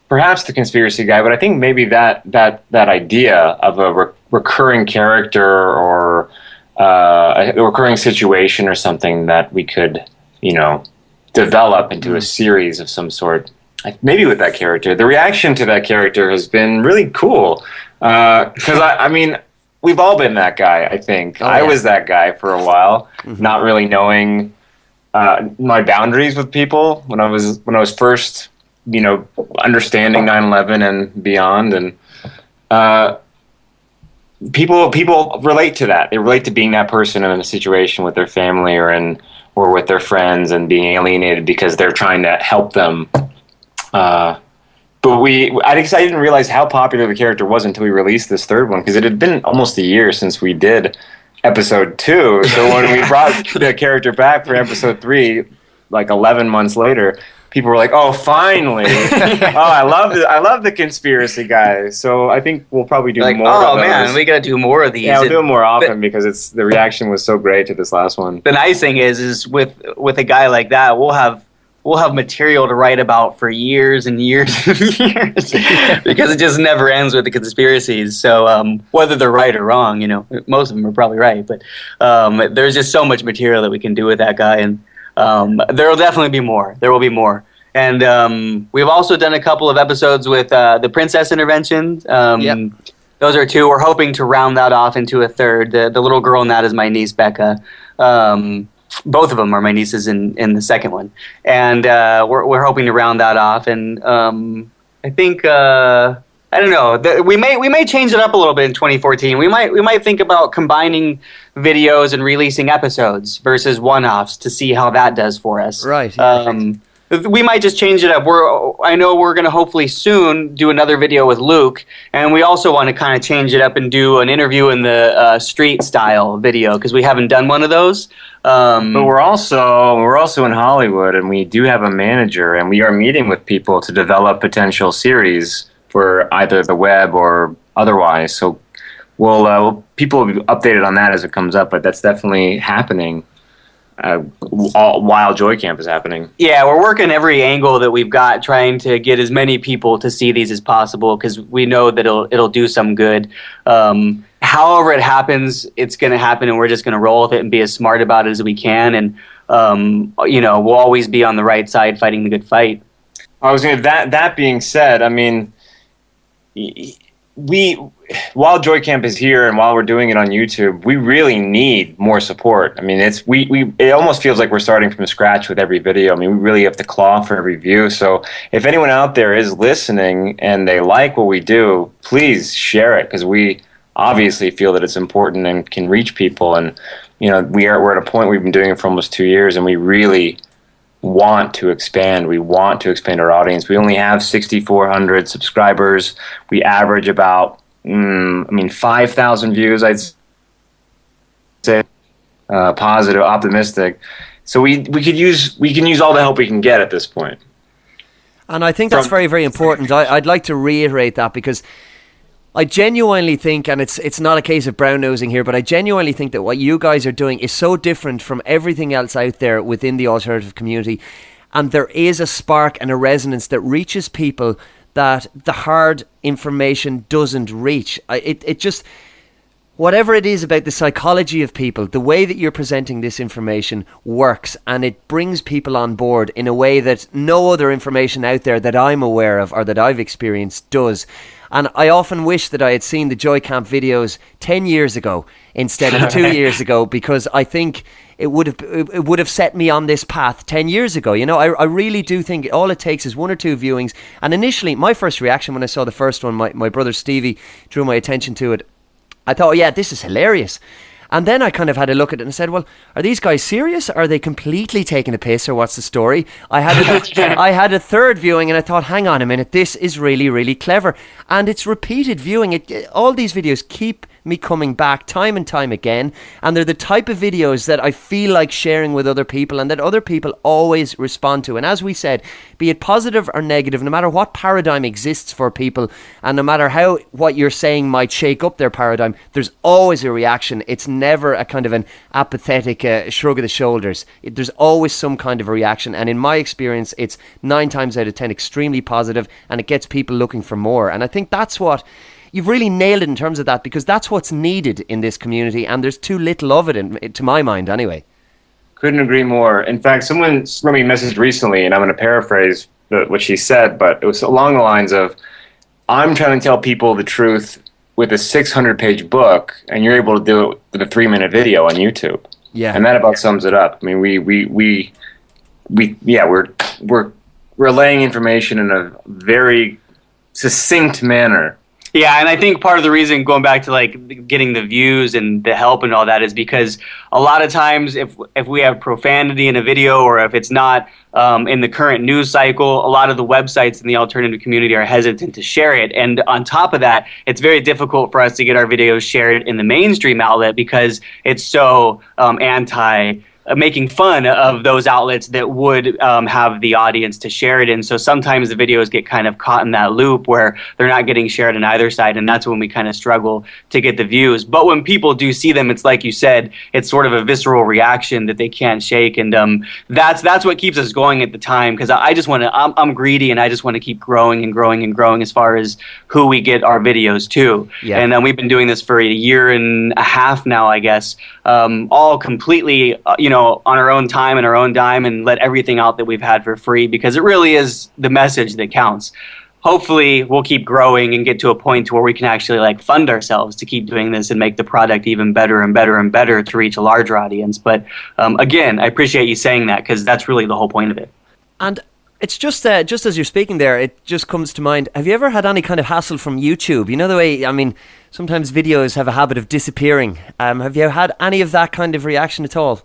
Perhaps the Conspiracy Guy, but I think maybe that idea of a recurring character, or a recurring situation or something that we could, develop into a series of some sort. Maybe with that character. The reaction to that character has been really cool. Because, we've all been that guy, I think. I was that guy for a while, not really knowing my boundaries with people when I was first, understanding 9/11 and beyond, and people relate to that. They relate to being that person in a situation with their family or with their friends, and being alienated because they're trying to help them. But I didn't realize how popular the character was until we released this third one, because it had been almost a year since we did episode 2. So when we brought the character back for episode 3, like 11 months later, people were like, "Oh, finally! I love the Conspiracy Guy." So I think we'll probably do more. Oh of those. Man, we got to do more of these. Yeah, we'll do them more often, because the reaction was so great to this last one. The nice thing is with a guy like that, we'll have material to write about for years and years and years, because it just never ends with the conspiracies. So whether they're right or wrong, most of them are probably right, but there's just so much material that we can do with that guy, and there will definitely be more. There will be more. And we've also done a couple of episodes with the Princess Interventions. Yep. Those are 2. We're hoping to round that off into a third. The little girl in that is my niece, Becca. Both of them are my nieces in the second one. And we're hoping to round that off. And I think... I don't know. We may change it up a little bit in 2014. We might think about combining videos and releasing episodes versus one-offs to see how that does for us. Right. Yeah. We might just change it up. I know we're going to hopefully soon do another video with Luke, and we also want to kind of change it up and do an interview in the street style video, because we haven't done one of those. But we're also in Hollywood, and we do have a manager, and we are meeting with people to develop potential series for either the web or otherwise. So people will be updated on that as it comes up, but that's definitely happening while Joycamp is happening. Yeah, we're working every angle that we've got, trying to get as many people to see these as possible, because we know that it'll do some good. However it happens, it's going to happen, and we're just going to roll with it and be as smart about it as we can. And we'll always be on the right side, fighting the good fight. I was going to. That being said, while Joycamp is here and while we're doing it on YouTube, we really need more support. It almost feels like we're starting from scratch with every video. We really have to claw for every view. So if anyone out there is listening and they like what we do, please share it, because we obviously feel that it's important and can reach people. And we're at a point, we've been doing it for almost 2 years, and we really want to expand. We want to expand our audience. We only have 6,400 subscribers. We average about, 5,000 views, I'd say, positive, optimistic. So we can use all the help we can get at this point. And I think that's very, very important. I'd like to reiterate that, because I genuinely think, and it's not a case of brown-nosing here, but I genuinely think that what you guys are doing is so different from everything else out there within the alternative community. And there is a spark and a resonance that reaches people that the hard information doesn't reach. It just, whatever it is about the psychology of people, the way that you're presenting this information works, and it brings people on board in a way that no other information out there that I'm aware of or that I've experienced does. And I often wish that I had seen the Joycamp videos 10 years ago instead of 2 years ago, because I think it would have set me on this path 10 years ago. You know, I really do think all it takes is 1 or 2 viewings. And initially, my first reaction when I saw the first one, my brother Stevie drew my attention to it. I thought, oh yeah, this is hilarious. And then I kind of had a look at it and said, well, are these guys serious? Are they completely taking a piss, or what's the story? I had a third viewing and I thought, hang on a minute, this is really, really clever. And it's repeated viewing. All these videos keep me coming back time and time again, and they're the type of videos that I feel like sharing with other people and that other people always respond to. And as we said, be it positive or negative, no matter what paradigm exists for people, and no matter how what you're saying might shake up their paradigm, there's always a reaction. It's never a kind of an apathetic shrug of the shoulders. There's always some kind of a reaction, and in my experience, it's 9 times out of 10 extremely positive, and it gets people looking for more. And I think that's what you've really nailed it in terms of that, because that's what's needed in this community, and there's too little of it, to my mind anyway. Couldn't agree more. In fact, someone wrote me a message recently, and I'm going to paraphrase what she said, but it was along the lines of, I'm trying to tell people the truth with a 600-page book, and you're able to do it with a 3-minute video on YouTube. Yeah. And that about sums it up. I mean, we're relaying information in a very succinct manner. Yeah, and I think part of the reason, going back to like getting the views and the help and all that, is because a lot of times if we have profanity in a video, or if it's not in the current news cycle, a lot of the websites in the alternative community are hesitant to share it. And on top of that, it's very difficult for us to get our videos shared in the mainstream outlet, because it's so making fun of those outlets that would have the audience to share it in. So sometimes the videos get kind of caught in that loop where they're not getting shared on either side, and that's when we kind of struggle to get the views. But when people do see them, it's like you said, it's sort of a visceral reaction that they can't shake, and that's what keeps us going at the time, because I just want to, I'm greedy, and I just want to keep growing and growing and growing as far as who we get our videos to. Yeah. And we've been doing this for 1.5 years now, I guess, all completely, on our own time and our own dime, and let everything out that we've had for free, because it really is the message that counts. Hopefully we'll keep growing and get to a point where we can actually fund ourselves to keep doing this and make the product even better and better and better to reach a larger audience. But again, I appreciate you saying that, because that's really the whole point of it. And it's just as you're speaking there, it just comes to mind, have you ever had any kind of hassle from YouTube? You know the way, I mean, sometimes videos have a habit of disappearing. Have you had any of that kind of reaction at all?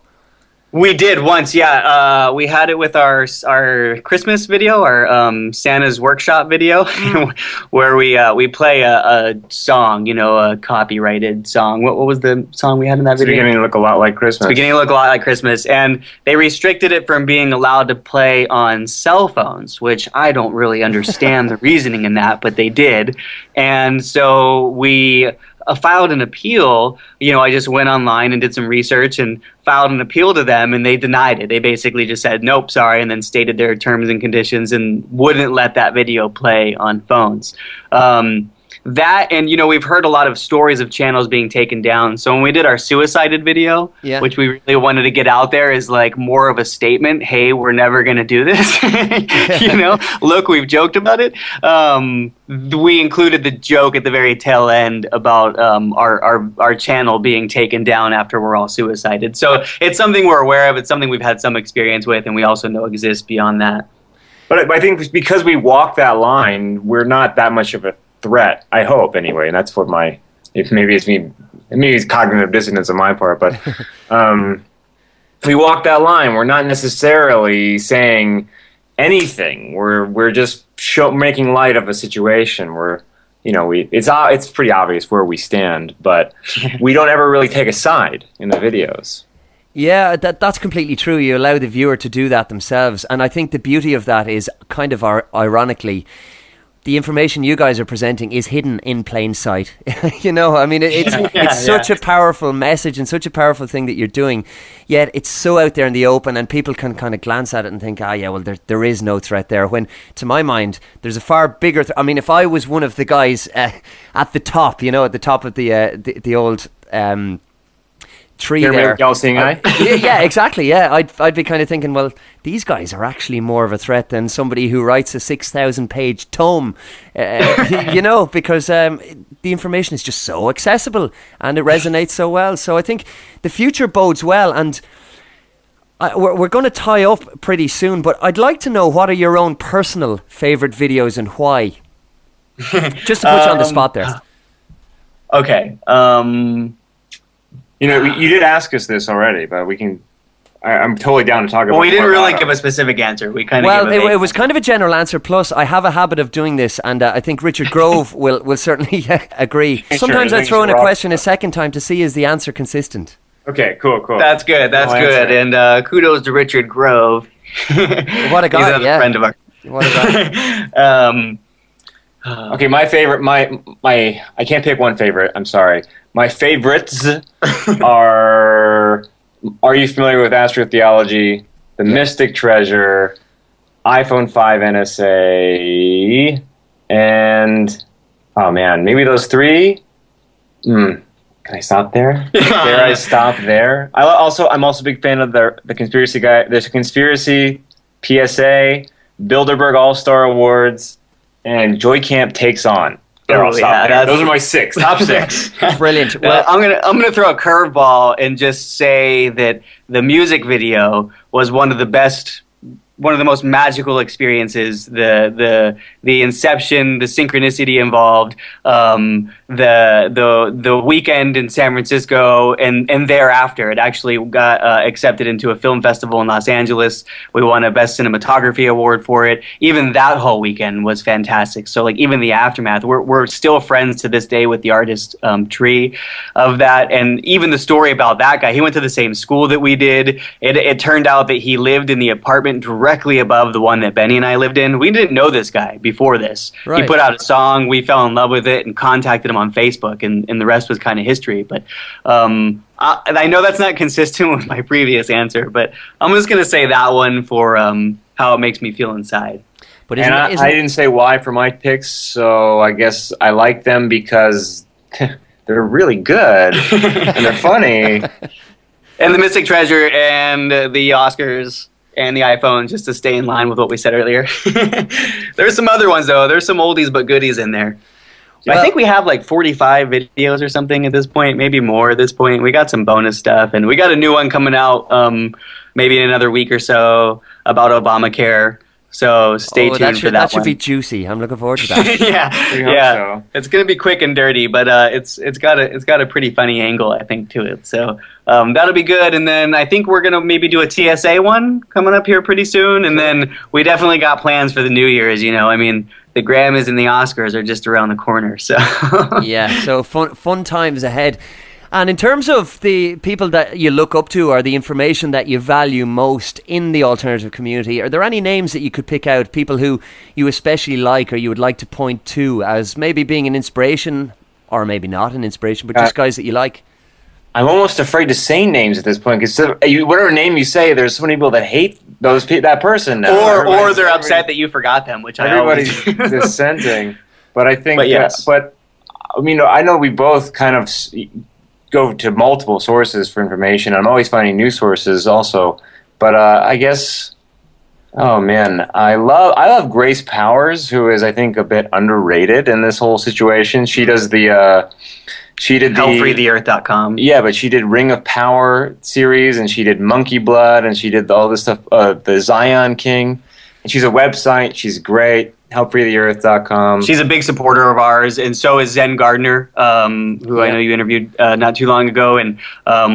We did once, yeah. We had it with our Christmas video, our Santa's Workshop video, where we play a song, a copyrighted song. What was the song we had in that video? It's beginning to look a lot like Christmas. It's beginning to look a lot like Christmas, and they restricted it from being allowed to play on cell phones, which I don't really understand the reasoning in that, but they did. And so we filed an appeal. I just went online and did some research and filed an appeal to them, and they denied it. They basically just said, nope, sorry, and then stated their terms and conditions and wouldn't let that video play on phones. That, and we've heard a lot of stories of channels being taken down. So when we did our suicided video, which we really wanted to get out there, is more of a statement. Hey, we're never going to do this. Look, we've joked about it. We included the joke at the very tail end about our channel being taken down after we're all suicided. So it's something we're aware of. It's something we've had some experience with, and we also know exists beyond that. But I think because we walk that line, we're not that much of a threat, I hope, anyway. And that's what maybe it's cognitive dissonance on my part, but if we walk that line, we're not necessarily saying anything. We're just making light of a situation. It's pretty obvious where we stand, but we don't ever really take a side in the videos. Yeah, that's completely true. You allow the viewer to do that themselves, and I think the beauty of that is kind of ironically, the information you guys are presenting is hidden in plain sight. It's such a powerful message and such a powerful thing that you're doing, yet it's so out there in the open, and people can kind of glance at it and think, there is no threat there, when to my mind there's a far bigger if I was one of the guys at the top, at the top of the old tree there. All-seeing eye? Yeah, exactly. Yeah, I'd be kind of thinking, well, these guys are actually more of a threat than somebody who writes a 6,000-page tome, because the information is just so accessible and it resonates so well. So I think the future bodes well, and we're going to tie up pretty soon, but I'd like to know, what are your own personal favourite videos and why? Just to put you on the spot there. Okay. You did ask us this already, but we can. I'm totally down to talk about. Well, we didn't really give a specific answer. We kind of. Well, it was kind of a general answer. Plus, I have a habit of doing this, and I think Richard Grove will certainly agree. Sometimes I throw in a question a second time to see is the answer consistent. Okay, cool. That's good. That's good. And kudos to Richard Grove. What a guy! He's another friend of ours. What a guy. Okay, my favorite. My. I can't pick one favorite. I'm sorry. My favorites are you familiar with astrotheology, the Mystic Treasure, iPhone 5 NSA, and, oh man, maybe those three? Can I stop there? Dare I stop there? I'm also a big fan of the conspiracy guy. There's a conspiracy, PSA, Bilderberg All-Star Awards, and Joycamp Takes On. Those are my top six. Brilliant. Well, I'm gonna throw a curveball and just say that the music video was one of the most magical experiences. The inception, the synchronicity involved, the weekend in San Francisco, and thereafter, it actually got accepted into a film festival in Los Angeles. We won a Best Cinematography award for it. Even that whole weekend was fantastic. So, even the aftermath, we're still friends to this day with the artist Tree of that, and even the story about that guy. He went to the same school that we did. It turned out that he lived in the apartment directly above the one that Benny and I lived in. We didn't know this guy before this. Right. He put out a song, we fell in love with it, and contacted him on Facebook, and the rest was kind of history. But I know that's not consistent with my previous answer, but I'm just going to say that one for how it makes me feel inside. But I didn't say why for my picks, so I guess I like them because they're really good and they're funny. And the Mystic Treasure and the Oscars and the iPhone, just to stay in line with what we said earlier. There's some other ones, though. There's some oldies but goodies in there. Well, I think we have 45 videos or something at this point, maybe more at this point. We got some bonus stuff, and we got a new one coming out maybe in another week or so about Obamacare. So stay tuned for that. That should be juicy. I'm looking forward to that. yeah. So. It's gonna be quick and dirty, but it's got a pretty funny angle, I think, to it. So that'll be good. And then I think we're gonna maybe do a TSA one coming up here pretty soon. And then we definitely got plans for the New Year's. I mean, the Grammys and the Oscars are just around the corner. So yeah, so fun times ahead. And in terms of the people that you look up to or the information that you value most in the alternative community, are there any names that you could pick out, people who you especially like or you would like to point to as maybe being an inspiration, or maybe not an inspiration, but just guys that you like? I'm almost afraid to say names at this point, because whatever name you say, there's so many people that hate that person now. Or they're upset that you forgot them, which everybody's dissenting. But I think, yes. I mean, I know we both kind of go to multiple sources for information. I'm always finding new sources also, but I guess, oh man, I love Grace Powers, who is, I think, a bit underrated in this whole situation. She does she did HellFreeTheEarth.com. Yeah, but she did Ring of Power series, and she did Monkey Blood, and she did all this stuff, the Zion King, and she's a website. She's great. HellFreeTheEarth.com. She's a big supporter of ours, and so is Zen Gardner, who I know you interviewed not too long ago, and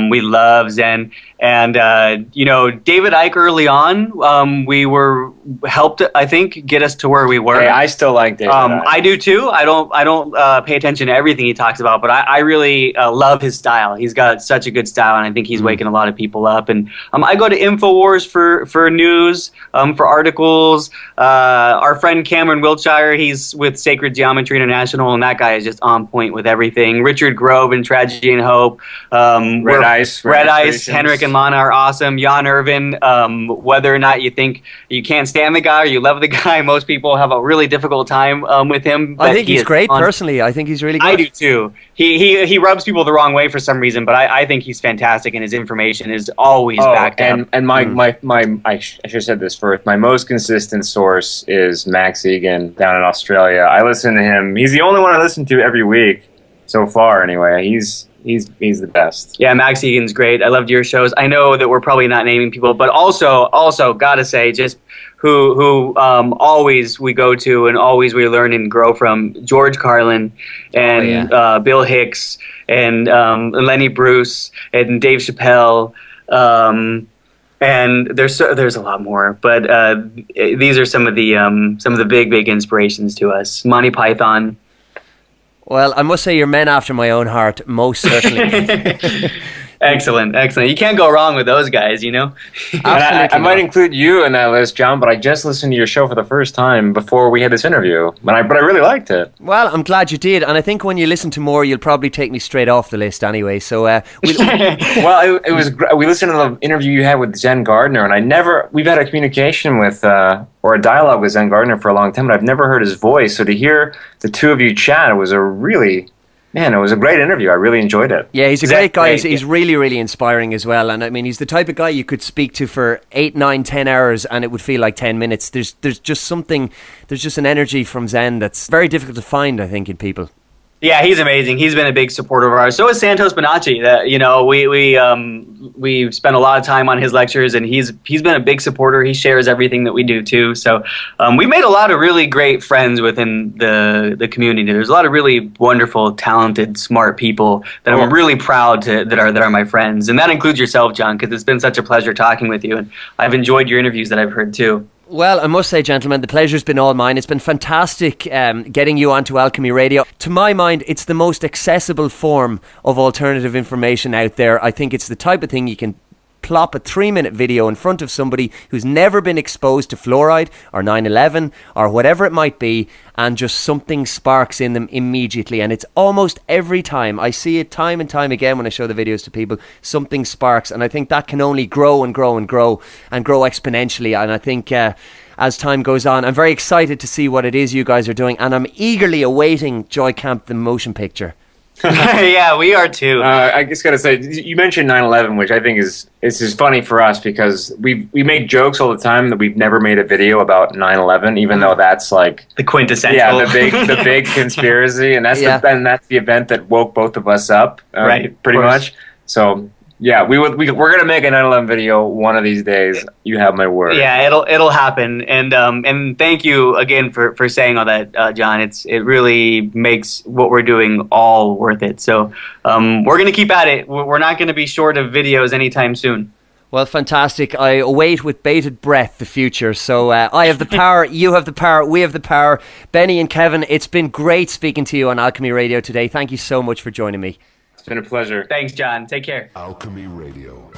we love Zen. And David Icke early on, we were helped, I think, get us to where we were. Hey, I still like David Icke. I do too. I don't pay attention to everything he talks about, but I really love his style. He's got such a good style, and I think he's waking a lot of people up. And I go to InfoWars for news, for articles. Our friend Cameron Wiltshire, he's with Sacred Geometry International, and that guy is just on point with everything. Richard Grove and Tragedy and Hope. Red Ice, Henrik and Lana are awesome. Jan Irvin, whether or not you think you can't stand the guy or you love the guy, most people have a really difficult time with him. I think he's great, personally. I think he's really good. I do too. He rubs people the wrong way for some reason, but I think he's fantastic, and his information is always backed up. And I should have said this first. My most consistent source is Max Egan down in Australia. I listen to him. He's the only one I listen to every week so far. Anyway, he's the best. Yeah, Max Egan's great. I loved your shows. I know that we're probably not naming people, but also gotta say, just who always we go to and always we learn and grow from, George Carlin and Bill Hicks and Lenny Bruce and Dave Chappelle. And there's a lot more, but these are some of the big inspirations to us. Monty Python. Well, I must say you're men after my own heart, most certainly. Excellent. You can't go wrong with those guys, you know? I might include you in that list, John, but I just listened to your show for the first time before we had this interview, but I really liked it. Well, I'm glad you did, and I think when you listen to more, you'll probably take me straight off the list anyway, so... Well, it was we listened to the interview you had with Zen Gardner, and we've had a communication with... or a dialogue with Zen Gardner for a long time, but I've never heard his voice. So to hear the two of you chat, it was a great interview. I really enjoed it. Yeah, he's a great guy. He's really, really inspiring as well. And I mean, he's the type of guy you could speak to for 8, 9, 10 hours and it would feel like 10 minutes. There's just an energy from Zen that's very difficult to find, I think, in people. Yeah, he's amazing. He's been a big supporter of ours. So is Santos Bonacci. We spent a lot of time on his lectures, and he's been a big supporter. He shares everything that we do too. So we made a lot of really great friends within the community. There's a lot of really wonderful, talented, smart people that I'm really proud that are my friends, and that includes yourself, John, because it's been such a pleasure talking with you, and I've enjoyed your interviews that I've heard too. Well, I must say, gentlemen, the pleasure's been all mine. It's been fantastic getting you onto Alchemy Radio. To my mind, it's the most accessible form of alternative information out there. I think it's the type of thing you can plop a 3-minute video in front of somebody who's never been exposed to fluoride or 9/11 or whatever it might be, and just something sparks in them immediately. And it's almost every time. I see it time and time again when I show the videos to people. Something sparks, and I think that can only grow and grow and grow and grow exponentially. And I think as time goes on, I'm very excited to see what it is you guys are doing, and I'm eagerly awaiting Joycamp the motion picture. Yeah, we are too. I just got to say, you mentioned 9/11, which I think is funny for us because we make jokes all the time that we've never made a video about 9/11, even though that's like the quintessential, the big conspiracy, and that's the event that woke both of us up, right? Pretty much. So. Yeah, we're gonna make a 9/11 video one of these days. You have my word. Yeah, it'll happen. And thank you again for saying all that, John. It really makes what we're doing all worth it. So we're gonna keep at it. We're not gonna be short of videos anytime soon. Well, fantastic. I await with bated breath the future. So I have the power, you have the power, we have the power. Benny and Kevin, it's been great speaking to you on Alchemy Radio today. Thank you so much for joining me. It's been a pleasure. Thanks, John. Take care. Alchemy Radio.